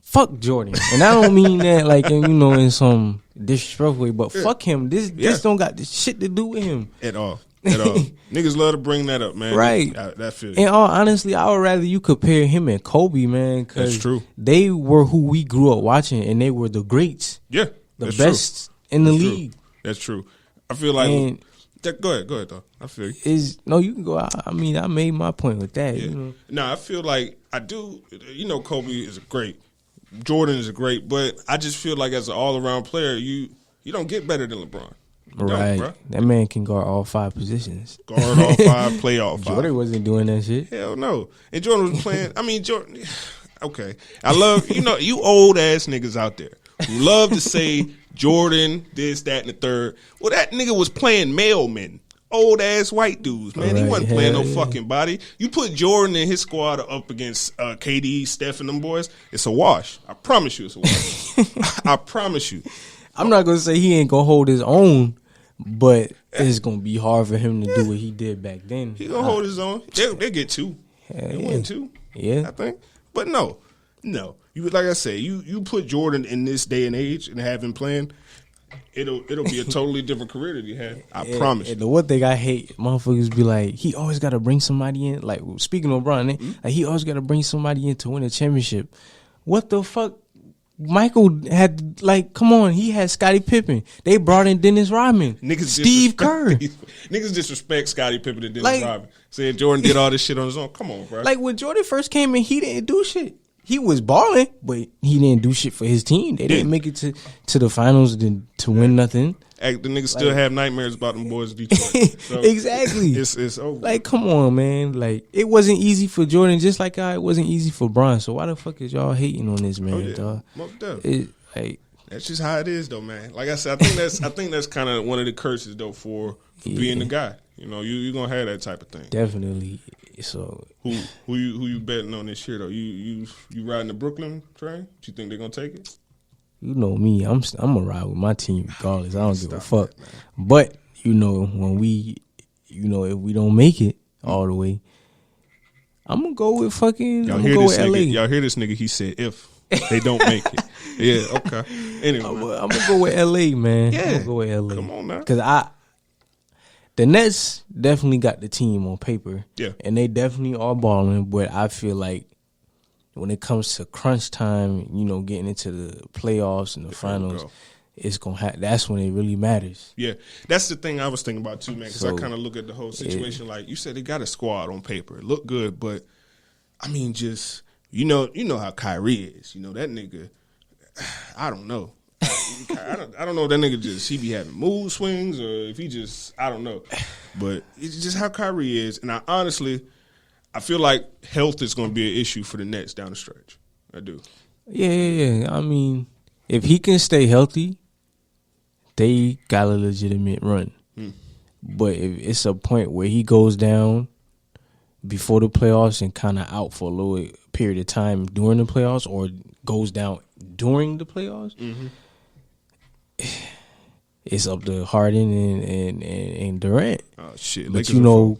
S3: fuck Jordan. And I don't mean that like in some disrespectful way, but fuck him. This don't got shit to do with him
S2: at all. Niggas love to bring that up, man.
S3: Right.
S2: That feel.
S3: And all honestly, I would rather you compare him and Kobe, man.
S2: That's true.
S3: They were who we grew up watching, and they were the greats.
S2: Yeah,
S3: the best in the league.
S2: That's true. I feel like. Go ahead, though. I feel you.
S3: No, you can go. I mean, I made my point with that. Yeah.
S2: I feel like I do. Kobe is great. Jordan is great, but I just feel like as an all-around player, you don't get better than LeBron.
S3: Right. That man can guard all 5 positions.
S2: Guard all 5, play all 5.
S3: Jordan wasn't doing that shit.
S2: Hell no. And Jordan was playing. I mean, Jordan. Okay. I love, you old ass niggas out there who love to say Jordan, this, that, and the third. Well, that nigga was playing mailmen. Old ass white dudes, man. Right. He wasn't playing no fucking body. You put Jordan and his squad up against KD, Steph, and them boys, it's a wash. I promise you it's a wash. I promise you.
S3: I'm not going to say he ain't going to hold his own, but it's going to be hard for him to do what he did back then.
S2: He going to hold his own. They'll get 2. They win 2.
S3: Yeah.
S2: I think. But no. You like I say, you put Jordan in this day and age and have him playing, it'll be a totally different career that he had. I promise you.
S3: The one thing I hate, motherfuckers be like, he always got to bring somebody in. Like, speaking of Bron, like, he always got to bring somebody in to win a championship. What the fuck? Michael had, like, come on, he had Scottie Pippen. They brought in Dennis Rodman, Steve Kerr.
S2: Niggas disrespect Scottie Pippen and Dennis Rodman. Saying Jordan did all this shit on his own. Come on, bro.
S3: Like, when Jordan first came in, he didn't do shit. He was balling, but he didn't do shit for his team. They didn't make it to the finals to win nothing.
S2: The niggas still have nightmares about them boys in Detroit. So
S3: exactly.
S2: It's over.
S3: Like, come on, man. Like, it wasn't easy for Jordan, just like it wasn't easy for Bron. So why the fuck is y'all hating on this man, dog?
S2: That's just how it is, though, man. Like I said, I think that's kind of one of the curses, though, for being the guy. You're gonna have that type of thing.
S3: Definitely. So
S2: who you betting on this year, though? You riding the Brooklyn train? You think they're gonna take it?
S3: You know me, I'm gonna ride with my team regardless. I don't give a fuck. But when we, if we don't make it all the way, I'm gonna go with fucking. I'm gonna go with LA.
S2: Y'all hear this nigga? He said if they don't make it. Yeah. Okay. Anyway,
S3: I'm gonna go with LA, man.
S2: Yeah.
S3: I'm gonna go with LA.
S2: Come on now.
S3: Because the Nets definitely got the team on paper.
S2: Yeah. And
S3: they definitely are balling, but I feel like when it comes to crunch time, getting into the playoffs and the finals, it's that's when it really matters.
S2: Yeah. That's the thing I was thinking about too, man, because I kind of look at the whole situation like you said they got a squad on paper. It looked good, but I mean just you know how Kyrie is. That nigga, I don't know. I don't know if that nigga he be having mood swings or if he I don't know. But it's just how Kyrie is. And I feel like health is going to be an issue for the Nets down the stretch. I do.
S3: Yeah. I mean, if he can stay healthy, they got a legitimate run. But if it's a point where he goes down before the playoffs and kind of out for a little period of time during the playoffs or goes down during the playoffs, it's up to Harden and Durant.
S2: Oh shit!
S3: But you know,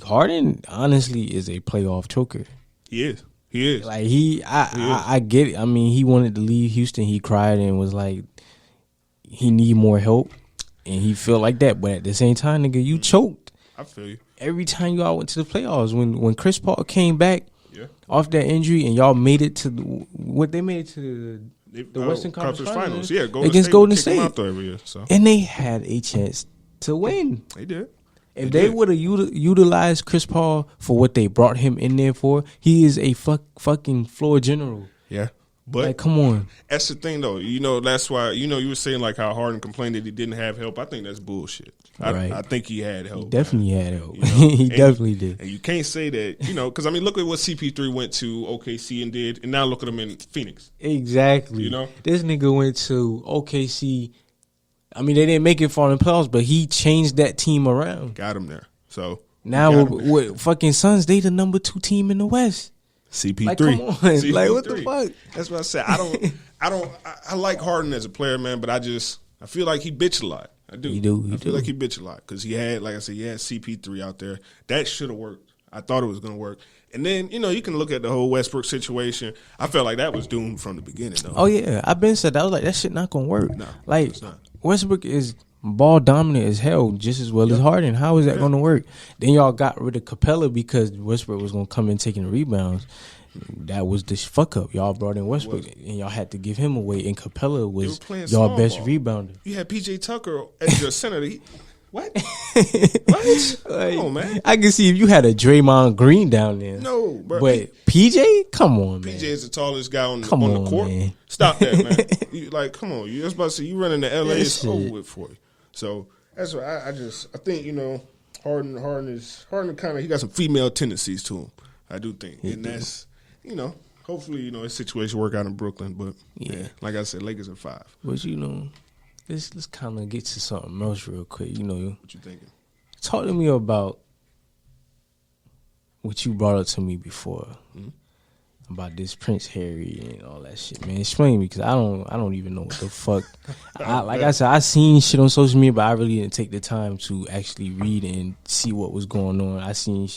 S3: Harden honestly is a playoff choker.
S2: He is. He is.
S3: Like I get it. I mean, he wanted to leave Houston. He cried and was like, he need more help, and he felt like that. But at the same time, nigga, you choked.
S2: I feel you.
S3: Every time y'all went to the playoffs, when Chris Paul came back off that injury, and y'all made it to they made it to the Western Conference Finals.
S2: Yeah,
S3: against Golden State.
S2: Every year, so.
S3: And they had a chance to win.
S2: They did.
S3: If they would have utilized Chris Paul for what they brought him in there for, he is a fucking floor general.
S2: Yeah. But
S3: like, come on.
S2: That's the thing, though. You know, that's why, you know, you were saying like how Harden complained that he didn't have help. I think that's bullshit. I think he had help.
S3: He definitely had help.
S2: You know?
S3: He definitely did.
S2: And you can't say that, you know, because, I mean, look at what CP3 went to OKC and did, and now look at him in Phoenix.
S3: Exactly.
S2: You know?
S3: This nigga went to OKC. I mean, they didn't make it far in the playoffs, but he changed that team around.
S2: Got him there. So
S3: now with fucking Suns, they the number 2 team in the West.
S2: CP3.
S3: Like, come on.
S2: CP3.
S3: Like, what the fuck?
S2: That's what I said. I like Harden as a player, man, but I feel like he bitch a lot. I do. I feel like he bitch a lot because he had, like I said, he had CP3 out there. That should have worked. I thought it was going to work. And then, you know, you can look at the whole Westbrook situation. I felt like that was doomed from the beginning, though.
S3: Oh, yeah. I've been said that. I was like, that shit not going to work.
S2: No,
S3: like,
S2: it's not.
S3: Westbrook is ball dominant as hell, just as well as Harden. How is that going to work? Then y'all got rid of Capella because Westbrook was going to come in taking the rebounds. That was the fuck up. Y'all brought in Westbrook and y'all had to give him away. And Capella was y'all best rebounder.
S2: You had PJ Tucker as your center. What? What? Come on, man.
S3: I can see if you had a Draymond Green down there.
S2: No, bro.
S3: But PJ, come on, man.
S2: PJ is the tallest guy on the court. Man. Stop that, man. You, like, come on. You just about to say you running to LA, it's over with for you. So that's what I think, you know, Harden kind of, he got some female tendencies to him. I do think. And that's, you know, hopefully, you know, his situation work out in Brooklyn. But yeah, like I said, Lakers in 5.
S3: But you know, let's kind of get to something else real quick. You know,
S2: what you thinking?
S3: Talk to me about what you brought up to me before about this Prince Harry and all that shit, man. Explain me, because I don't even know what the fuck. I said, I seen shit on social media, but I really didn't take the time to actually read and see what was going on. I seen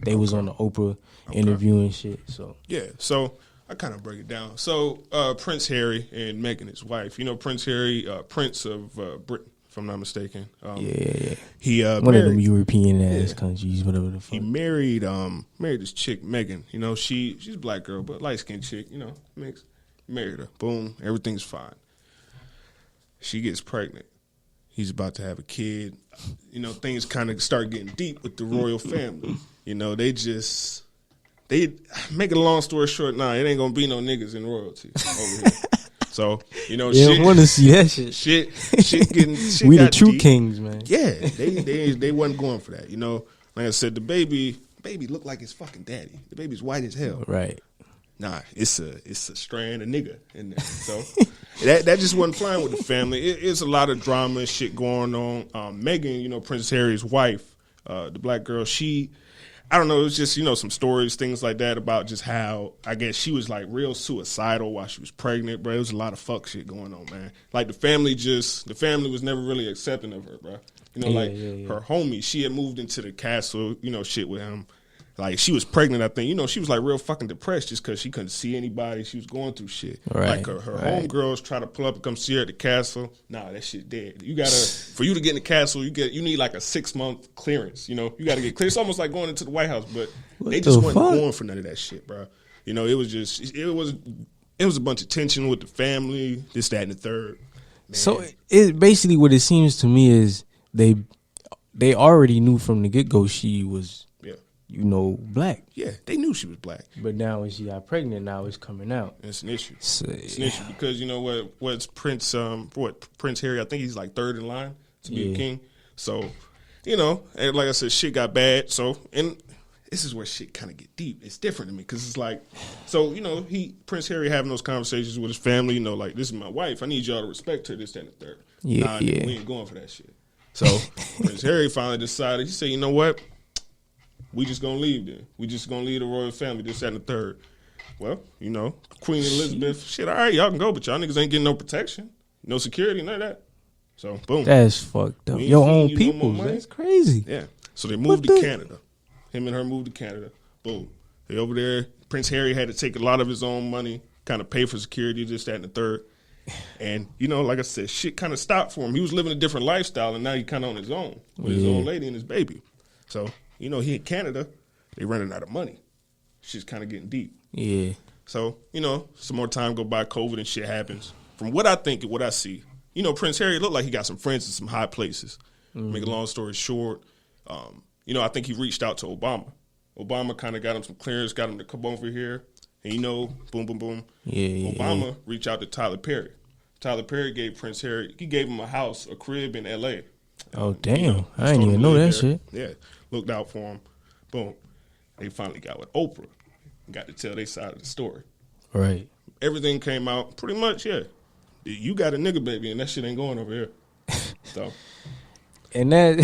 S3: they was on the Oprah interview and shit. So
S2: yeah, so I kind of break it down. So Prince Harry and Meghan, his wife. You know, Prince Harry, Prince of Britain, if I'm not mistaken.
S3: Yeah.
S2: He
S3: one of them European ass countries, whatever the fuck.
S2: He married this chick, Meghan. You know, she's a black girl, but light skinned chick. You know, mixed. Married her. Boom, everything's fine. She gets pregnant. He's about to have a kid. You know, things kind of start getting deep with the royal family. You know, they make a long story short. Nah, it ain't gonna be no niggas in royalty over here. So, you know,
S3: they don't want to see that shit.
S2: Shit getting. Shit
S3: we
S2: got
S3: the true
S2: deep.
S3: kings, man.
S2: Yeah, they wasn't going for that. You know, like I said, the baby looked like his fucking daddy. The baby's white as hell.
S3: Right.
S2: Nah, it's a strand of nigga in there. So that just wasn't flying with the family. It's a lot of drama and shit going on. Meghan, you know, Prince Harry's wife, the black girl, I don't know, it was just, you know, some stories, things like that about just how, I guess she was like real suicidal while she was pregnant, bro. It was a lot of fuck shit going on, man. Like the family was never really accepting of her, bro. You know, her homie, she had moved into the castle, you know, shit with him. Like, she was pregnant, I think. You know, she was, like, real fucking depressed just because she couldn't see anybody. She was going through shit.
S3: Right.
S2: Like, her homegirls try to pull up and come see her at the castle. Nah, that shit dead. You gotta, for you to get in the castle, you need, like, a 6-month clearance, you know? You gotta get clear. It's almost like going into the White House, but they just wasn't going for none of that shit, bro. You know, it was a bunch of tension with the family, this, that, and the third. Man.
S3: So, it basically what it seems to me is they already knew from the get-go she was... you know, black.
S2: Yeah, they knew she was black.
S3: But now when she got pregnant, now it's coming out.
S2: It's an issue. It's an issue because, you know, what's Prince Harry, I think he's like 3rd in line to be a king. So, you know, and like I said, shit got bad. So, and this is where shit kind of get deep. It's different to me because it's like, so, you know, Prince Harry having those conversations with his family, you know, like, this is my wife. I need y'all to respect her, this, that, and the third. We ain't going for that shit. So, Prince Harry finally decided, he said, you know what? We just gonna leave then. We just gonna leave the royal family, this, that, and the third. Well, Queen Elizabeth, shit, all right, y'all can go, but y'all niggas ain't getting no protection, no security, none of that. So, boom.
S3: That's fucked up. Your own people, that's crazy.
S2: Yeah. So they moved to Canada. Him and her moved to Canada. Boom. They over there. Prince Harry had to take a lot of his own money, kind of pay for security, this, that, and the third. And, like I said, shit kind of stopped for him. He was living a different lifestyle, and now he kind of on his own with his old lady and his baby. So, he in Canada, they running out of money. Shit's kind of getting deep.
S3: Yeah.
S2: So, some more time go by, COVID and shit happens. From what I think and what I see, Prince Harry looked like he got some friends in some high places. Make a long story short, I think he reached out to Obama. Obama kind of got him some clearance, got him to come over here. And boom, boom, boom.
S3: Yeah,
S2: Obama reached out to Tyler Perry. Tyler Perry gave Prince Harry, he gave him a house, a crib in L.A.
S3: Oh, damn. I didn't even know that shit.
S2: Yeah, looked out for him. Boom. They finally got with Oprah. Got to tell their side of the story.
S3: Right.
S2: Everything came out pretty much, yeah. You got a nigga baby, and that shit ain't going over here. So,
S3: and
S2: that's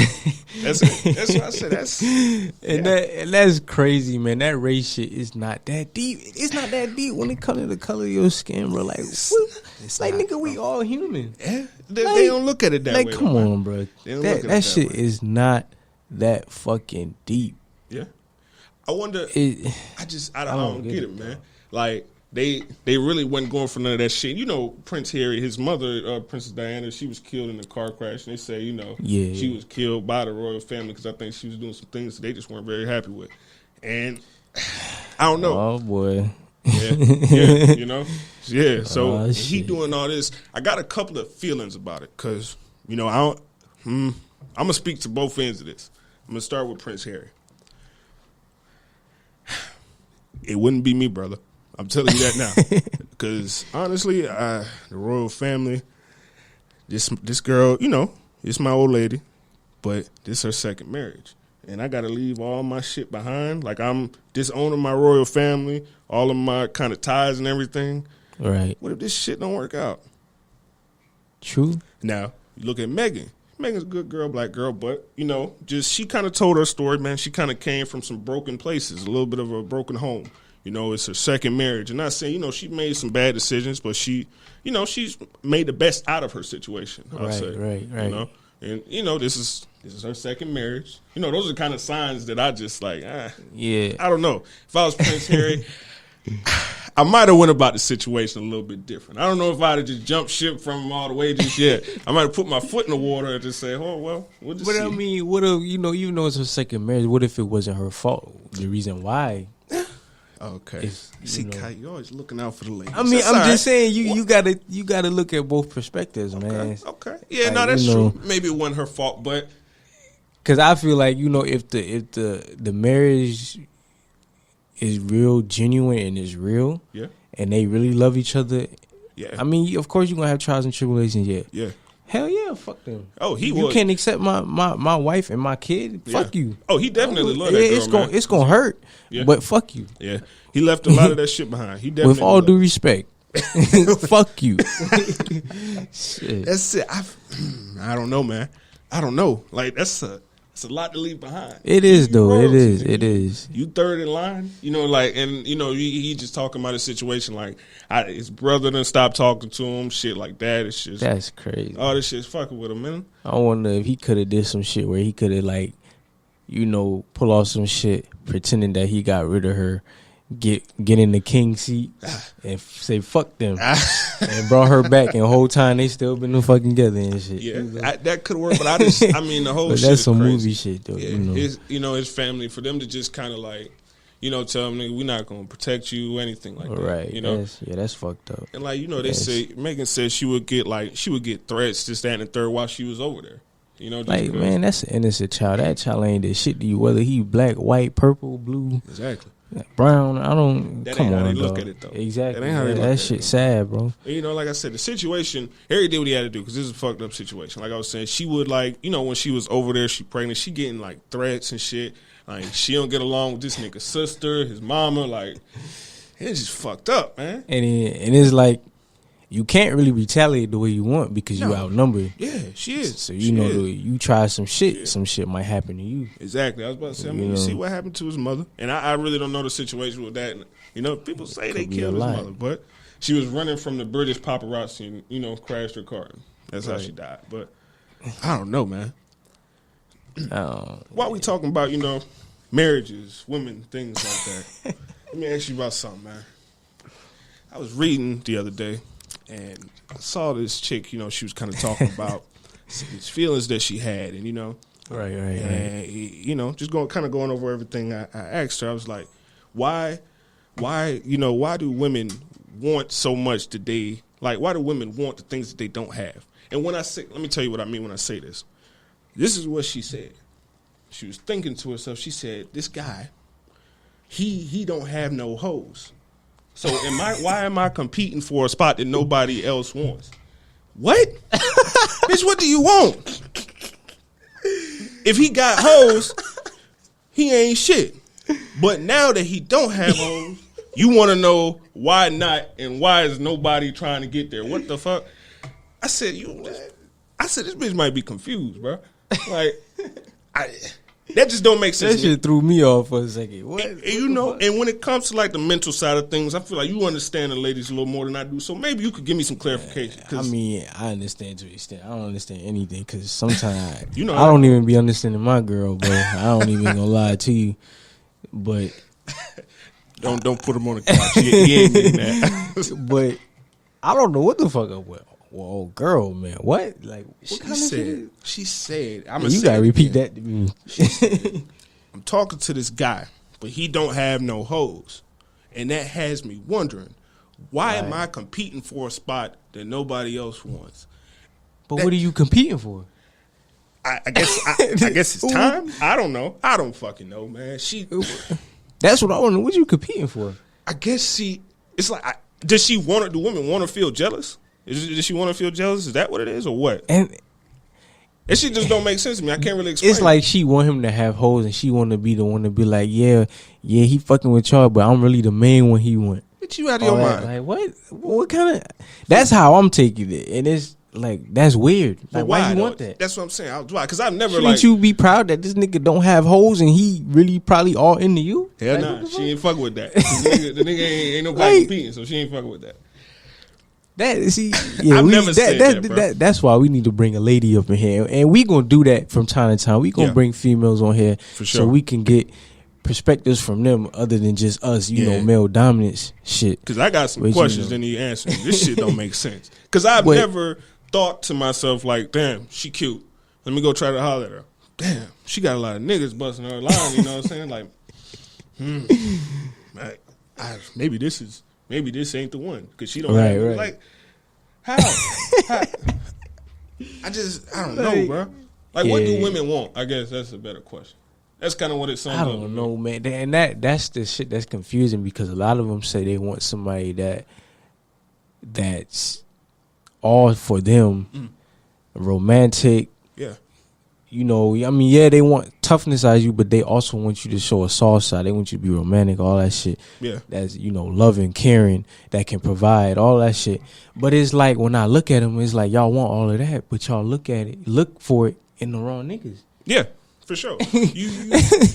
S2: what I said.
S3: And that's crazy, man. That race shit is not that deep. It's not that deep when it comes to the color of your skin, bro. Like, nigga, we all human.
S2: Yeah, they don't look at it that way.
S3: Like, come on, bro. That shit is not that fucking deep.
S2: Yeah. I wonder. I don't get it, man. Like they really wasn't going for none of that shit. Prince Harry, his mother, Princess Diana, she was killed in a car crash. And they say, she was killed by the royal family because I think she was doing some things that they just weren't very happy with. And I don't know.
S3: Oh boy.
S2: Yeah. Yeah. So he doing all this. I got a couple of feelings about it because I'm gonna speak to both ends of this. I'm gonna start with Prince Harry. It wouldn't be me, brother. I'm telling you that now. Because, honestly, the royal family, this girl, it's my old lady, but this is her second marriage. And I got to leave all my shit behind. Like, I'm disowning my royal family, all of my kind of ties and everything.
S3: Right.
S2: What if this shit don't work out?
S3: True.
S2: Now, you look at Meghan. Megan's a good girl, black girl, but, just she kind of told her story, man. She kind of came from some broken places, a little bit of a broken home. It's her second marriage. And not saying, she made some bad decisions, but she, she's made the best out of her situation, I'll say.
S3: Right.
S2: And, this is her second marriage. Those are the kind of signs that I just like,
S3: yeah.
S2: I don't know. If I was Prince Harry, I might have went about the situation a little bit different. I don't know if I'd have just jumped ship from him all the way just yet. I might have put my foot in the water and just say, oh, well, we'll just see.
S3: I mean, what if, even though it's her second marriage, what if it wasn't her fault? The reason why?
S2: Okay. See, Kai, you're always looking out for the ladies.
S3: I mean, I'm just saying, you gotta look at both perspectives, man.
S2: Okay. Yeah, that's true. Maybe it wasn't her fault, but
S3: because I feel like, if the marriage is real, genuine, and is real, and they really love each other, I mean, of course you're gonna have trials and tribulations,
S2: yeah.
S3: Hell yeah, fuck them.
S2: Oh,
S3: you can't accept my wife and my kid. Fuck you.
S2: Oh, he definitely loved that girl,
S3: it's gonna hurt, but fuck you.
S2: Yeah, he left a lot of that shit behind. He definitely
S3: with all due respect, fuck you.
S2: Shit. That's it. I don't know, man. I don't know. Like it's a lot to leave behind.
S3: It is, though. It is.
S2: You third in line, he just talking about a situation like his brother done stopped talking to him, shit like that. It's just
S3: that's crazy.
S2: All this shit's fucking with him, man.
S3: I wonder if he could have did some shit where he could have pull off some shit pretending that he got rid of her, get in the king seat and say fuck them and brought her back, and the whole time they still been fucking together and shit.
S2: Yeah, that could work, but the whole
S3: but
S2: shit
S3: that's
S2: is
S3: some
S2: crazy.
S3: Movie shit though.
S2: Yeah, his family, for them to just kind of like, tell him, nigga, we're not gonna protect you, anything like that.
S3: Right. That's fucked up.
S2: And they say Megan said she would get threats, this, that, and the third while she was over there.
S3: Man, that's an innocent child. That child ain't did shit to you, whether he black, white, purple, blue.
S2: Exactly.
S3: Brown, I don't.
S2: That
S3: come
S2: ain't
S3: on,
S2: how they
S3: dog.
S2: look at it though.
S3: Exactly.
S2: That ain't how they look at
S3: that shit
S2: it.
S3: sad, bro.
S2: And, like I said, the situation, Harry did what he had to do because this is a fucked up situation. Like I was saying, she would when she was over there, she pregnant, she getting threats and shit. Like she don't get along with this nigga's sister, his mama. Like it's just fucked up, man.
S3: And it's like you can't really retaliate the way you want because you outnumbered.
S2: Yeah, she is.
S3: So you try some shit, some shit might happen to you.
S2: Exactly. I was about to say. I mean, you see what happened to his mother, and I really don't know the situation with that. You know, people say they killed his mother, but she was running from the British paparazzi and crashed her car. That's how she died. But I don't know, man. While we talking about marriages, women, things like that, let me ask you about something, man. I was reading the other day, and I saw this chick. She was kind of talking about these feelings that she had, and
S3: right.
S2: And just going over everything. I asked her. I was like, why do women want so much that they like? Why do women want the things that they don't have? And when I say, let me tell you what I mean when I say this. This is what she said. She was thinking to herself. She said, "This guy, he don't have no hoes. So why am I competing for a spot that nobody else wants? What? Bitch, what do you want? If he got hoes, he ain't shit. But now that he don't have hoes, you want to know why not and why is nobody trying to get there? What the fuck?" I said, this bitch might be confused, bro. Like, that just don't make sense.
S3: That shit threw me off for a second. What?
S2: And when it comes to like the mental side of things, I feel like you understand the ladies a little more than I do. So maybe you could give me some clarification.
S3: I mean, I understand to an extent. I don't understand anything because sometimes I don't even be understanding my girl, bro. I don't even gonna lie to you, but
S2: don't put him on the couch. He ain't mean that.
S3: But I don't know what the fuck up with. Well, girl, man, what? Like, what kind of shit?
S2: She said,
S3: you gotta repeat that to me.
S2: I'm talking to this guy, but he don't have no hoes. And that has me wondering, why am I competing for a spot that nobody else wants?
S3: But what are you competing for?
S2: I guess it's time. I don't know. I don't fucking know, man.
S3: That's what I want to know. What you competing for?
S2: I guess it's like, do women want to feel jealous? Does she want to feel jealous? Is that what it is, or what? And it shit just don't make sense to me. I can't really explain.
S3: It's like she want him to have hoes, and she want to be the one to be like, yeah, he fucking with y'all, but I'm really the main one he want.
S2: Get you out of your mind.
S3: Like, what? What kind of? That's how I'm taking it, and it's like that's weird. Like, why you want that?
S2: That's what I'm saying. Why? Because I've never
S3: Shouldn't you be proud that this nigga don't have hoes and he really probably all into you?
S2: Hell nah, she ain't fucking with that. The nigga ain't nobody competing, so she ain't fucking with that.
S3: I've never said that, bro. That's why we need to bring a lady up in here, and we gonna do that from time to time. We gonna bring females on here for sure, so we can get perspectives from them other than just us, male dominance shit.
S2: Because I got some questions that need answering. This shit don't make sense. Because I've never thought to myself like, damn, she cute. Let me go try to holler at her. Damn, she got a lot of niggas busting her line. You know what I'm saying? Like, maybe this ain't the one because she don't have like how? I don't know, bro. Like, what do women want? I guess that's a better question. That's kind of what it sounds like.
S3: I don't know, man. And that's the shit that's confusing because a lot of them say they want somebody that's all for them, romantic. Yeah. They want toughness out of you, but they also want you to show a soft side. They want you to be romantic, all that shit. Yeah. That's, loving, caring, that can provide, all that shit. But it's like, when I look at them, it's like, y'all want all of that, but y'all look for it in the wrong niggas.
S2: Yeah, for sure. The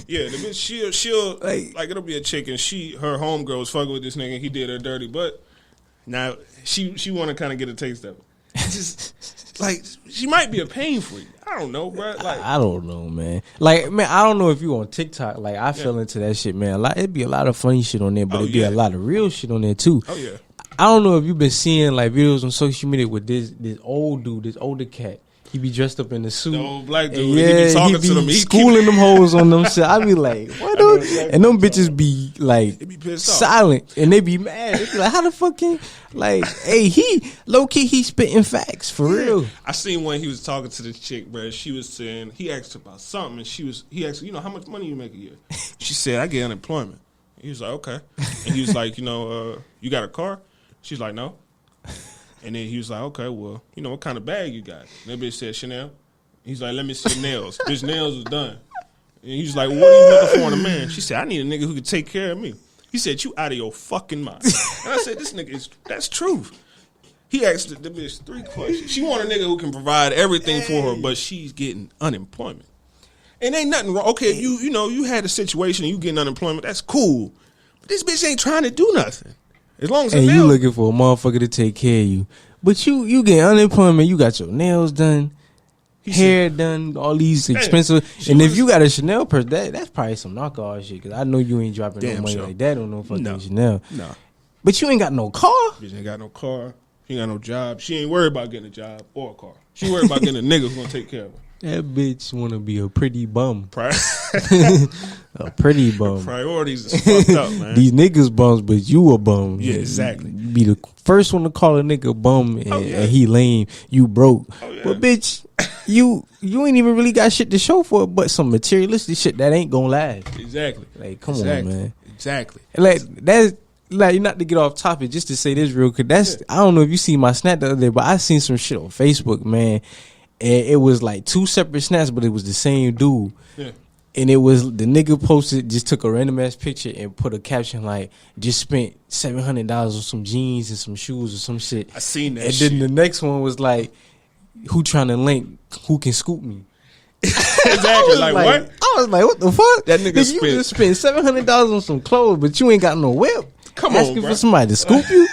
S2: bitch, she'll like it'll be a chick and her homegirl was fucking with this nigga and he did her dirty, but now she want to kind of get a taste of it. It's just like, she might be a pain for you. I don't know, bro. Like,
S3: I don't know, man. Like, man, I don't know if you on TikTok. Like, I fell into that shit, man. It'd be a lot of funny shit on there, but it'd be a lot of real shit on there too. Oh yeah. I don't know if you've been seeing like videos on social media with this old dude, this older cat. He be dressed up in the suit.
S2: The old black dude. He be talking to them.
S3: Schooling them hoes on them shit. I be like, what? And them bitches be like silent. And they be mad. They be like, how the fuck can, like, hey, he, low key, he spitting facts for real.
S2: I seen when he was talking to this chick, bro. She was saying, he asked her about something. And he asked her, how much money you make a year? She said, I get unemployment. He was like, okay. And he was like, you got a car? She's like, no. And then he was like, okay, well, what kind of bag you got? And that bitch said, Chanel. He's like, let me see nails. Bitch, nails was done. And he was like, well, what are you looking for in a man? She said, I need a nigga who can take care of me. He said, you out of your fucking mind. And I said, this nigga that's truth. He asked the bitch 3 questions. She want a nigga who can provide everything for her, but she's getting unemployment. And ain't nothing wrong. Okay, you know, you had a situation and you getting unemployment, that's cool. But this bitch ain't trying to do nothing. As long as
S3: you looking for a motherfucker to take care of you. But you get unemployment, you got your nails done, hair done, all these expensive. And if you got a Chanel purse, that's probably some knockoff shit. Because I know you ain't dropping no money like that on no fucking Chanel. No. But you ain't got no car.
S2: Bitch ain't got no car. She ain't got no job. She ain't worried about getting a job or a car. She worried about getting a nigga who's gonna take care of her.
S3: That bitch want to be a pretty bum. A pretty bum.
S2: Priorities is fucked up, man.
S3: These niggas bums, but you a bum.
S2: Yeah, exactly.
S3: You be the first one to call a nigga bum and he lame. You broke. But bitch, you ain't even really got shit to show for it, but some materialistic shit that ain't gonna last.
S2: Exactly.
S3: Like, come on, man.
S2: Exactly.
S3: Like, that's... Like, not to get off topic, just to say this real quick. That's I don't know if you see my snap the other day, but I seen some shit on Facebook, man. And it was like 2 separate snaps, but it was the same dude. Yeah. And it was the nigga posted, just took a random ass picture and put a caption like, just spent $700 on some jeans and some shoes or some shit.
S2: I seen that.
S3: And then the next one was like, who trying to link? Who can scoop me?
S2: Exactly. Like what?
S3: I was like, what the fuck?
S2: That nigga
S3: you just spent $700 on some clothes, but you ain't got no whip.
S2: Come
S3: asking
S2: on, bro.
S3: for somebody to scoop you.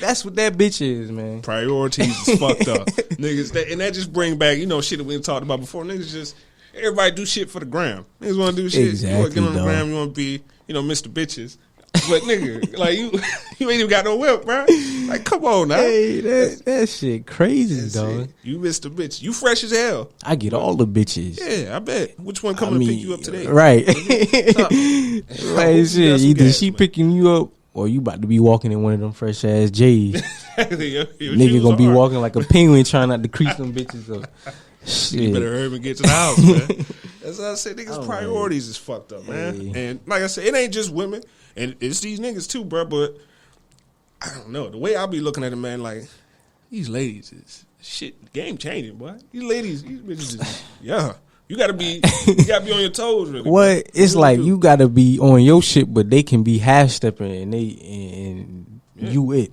S3: That's what that bitch is, man.
S2: Priorities is fucked up, niggas. And that just bring back, you know, shit that we talked about before. Niggas just everybody do shit for the gram. Niggas want to do shit.
S3: Exactly,
S2: you want to get on the gram. You want to be, you know, Mr. Bitches. But nigga, like you ain't even got no whip, bro. Like, come on now.
S3: Hey, that shit crazy,
S2: that's
S3: dog.
S2: It. You Mr. Bitch. You fresh as hell.
S3: I get all the bitches.
S2: Yeah, I bet. Which one coming to pick you up today?
S3: Right. Right, shit. Either she picking you up or you about to be walking in one of them fresh ass J's. Nigga gonna be walking like a penguin trying not to crease them bitches up. Shit.
S2: You better hurry and get to the house, man. That's what I said. Niggas' priorities is fucked up, man. Hey. And like I said, it ain't just women. And it's these niggas too, bro. But I don't know. The way I be looking at it, man, like, these ladies is shit game changing, boy. These ladies, these bitches is, yeah. You gotta be on your toes, really.
S3: What? It's like you gotta be on your shit, but they can be half stepping and you it.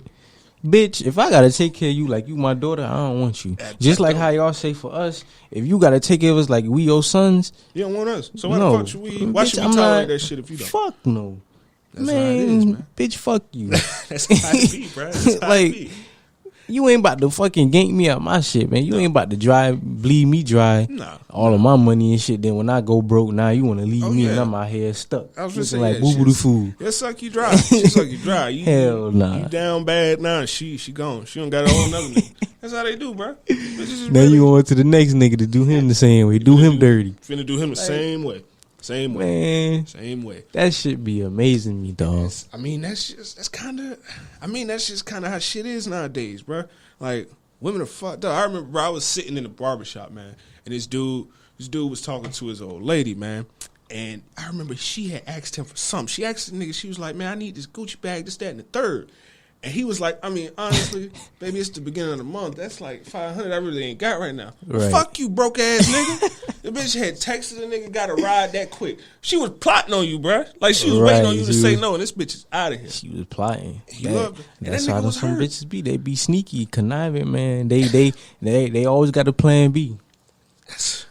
S3: Bitch, if I gotta take care of you like you my daughter, I don't want you. Just like how y'all say for us, if you gotta take care of us like we your sons,
S2: you don't want us. So why the fuck should we? Why should we tolerate that shit if you don't?
S3: Fuck no.
S2: That's how it is, man.
S3: Bitch, fuck you.
S2: That's how it be, bro. That's how
S3: like,
S2: it be.
S3: You ain't about to fucking gank me out my shit, man. You ain't about to bleed me dry. All of my money and shit. Then when I go broke, now you want to leave me and I'm out here stuck.
S2: I was just
S3: like boo boo the fool.
S2: Yeah, suck you dry. She suck you dry. You,
S3: Hell nah.
S2: You down bad now. She gone. She don't got a whole nother nigga. That's how they do, bro.
S3: Now you on to the next nigga to do him the same way. Do him dirty.
S2: Finna do him the same way. Same way,
S3: man.
S2: Same way.
S3: That shit be amazing me, dog.
S2: I mean, that's just kind of how shit is nowadays, bro. Like, women are fucked up. I remember, bro, I was sitting in the barbershop, man, and this dude was talking to his old lady, man. And I remember she had asked him for something. She asked the nigga, she was like, man, I need this Gucci bag, this, that, and the third. And he was like, I mean, honestly, baby, it's the beginning of the month. That's like $500 I really ain't got right now. Right. Fuck you, broke ass nigga. The bitch had texted the nigga, got a ride that quick. She was plotting on you, bro. Like, she was waiting on you to say no, and this bitch is out of here.
S3: She was plotting.
S2: He loved her. And
S3: that's
S2: that
S3: how some bitches be. They be sneaky, conniving, man. They always got a plan B.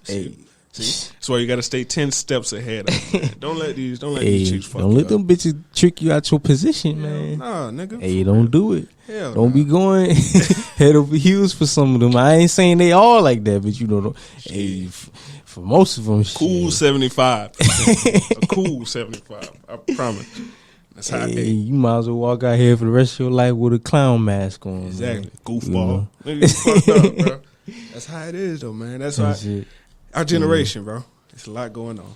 S2: Hey. See? That's why you got to stay 10 steps ahead of them, man. Don't let these chicks fuck you
S3: Don't let
S2: up.
S3: them bitches trick you out your position, man.
S2: Nah, nigga.
S3: Hey, don't do it.
S2: Hell
S3: don't be going head over heels for some of them. I ain't saying they all like that, but you know, hey, for most of them,
S2: cool 75. A cool 75. I promise. That's how it is.
S3: You might as well walk out here for the rest of your life with a clown mask on.
S2: Exactly.
S3: Man.
S2: Goofball. Niggas fucked up, bro. That's how it is, though, man. That's how our generation, bro. It's a lot going on.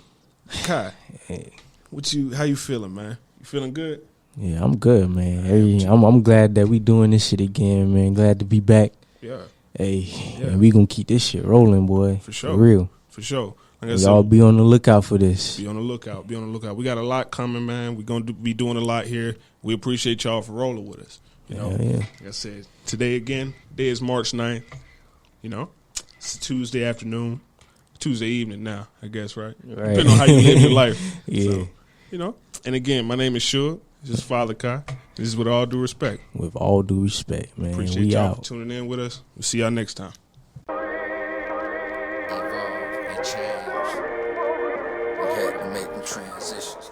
S2: Kai, how you feeling, man? You feeling good?
S3: Yeah, I'm good, man. I'm glad that we doing this shit again, man. Glad to be back.
S2: Yeah.
S3: Hey, and we gonna keep this shit rolling, boy.
S2: For sure.
S3: For real.
S2: For sure. Like
S3: y'all be on the lookout for this.
S2: Be on the lookout. Be on the lookout. We got a lot coming, man. We're gonna be doing a lot here. We appreciate y'all for rolling with us. You know, like I said, today is March 9th. You know, it's a Tuesday afternoon. Tuesday evening now, I guess, right? Depending on how you live your life.
S3: Yeah.
S2: So, you know, and again, my name is Suge. This is Father Kai. This is with all due respect.
S3: With all due respect, man.
S2: Appreciate y'all for tuning in with us. We'll see y'all next time.
S1: Evolve and change. We had to make them transitions.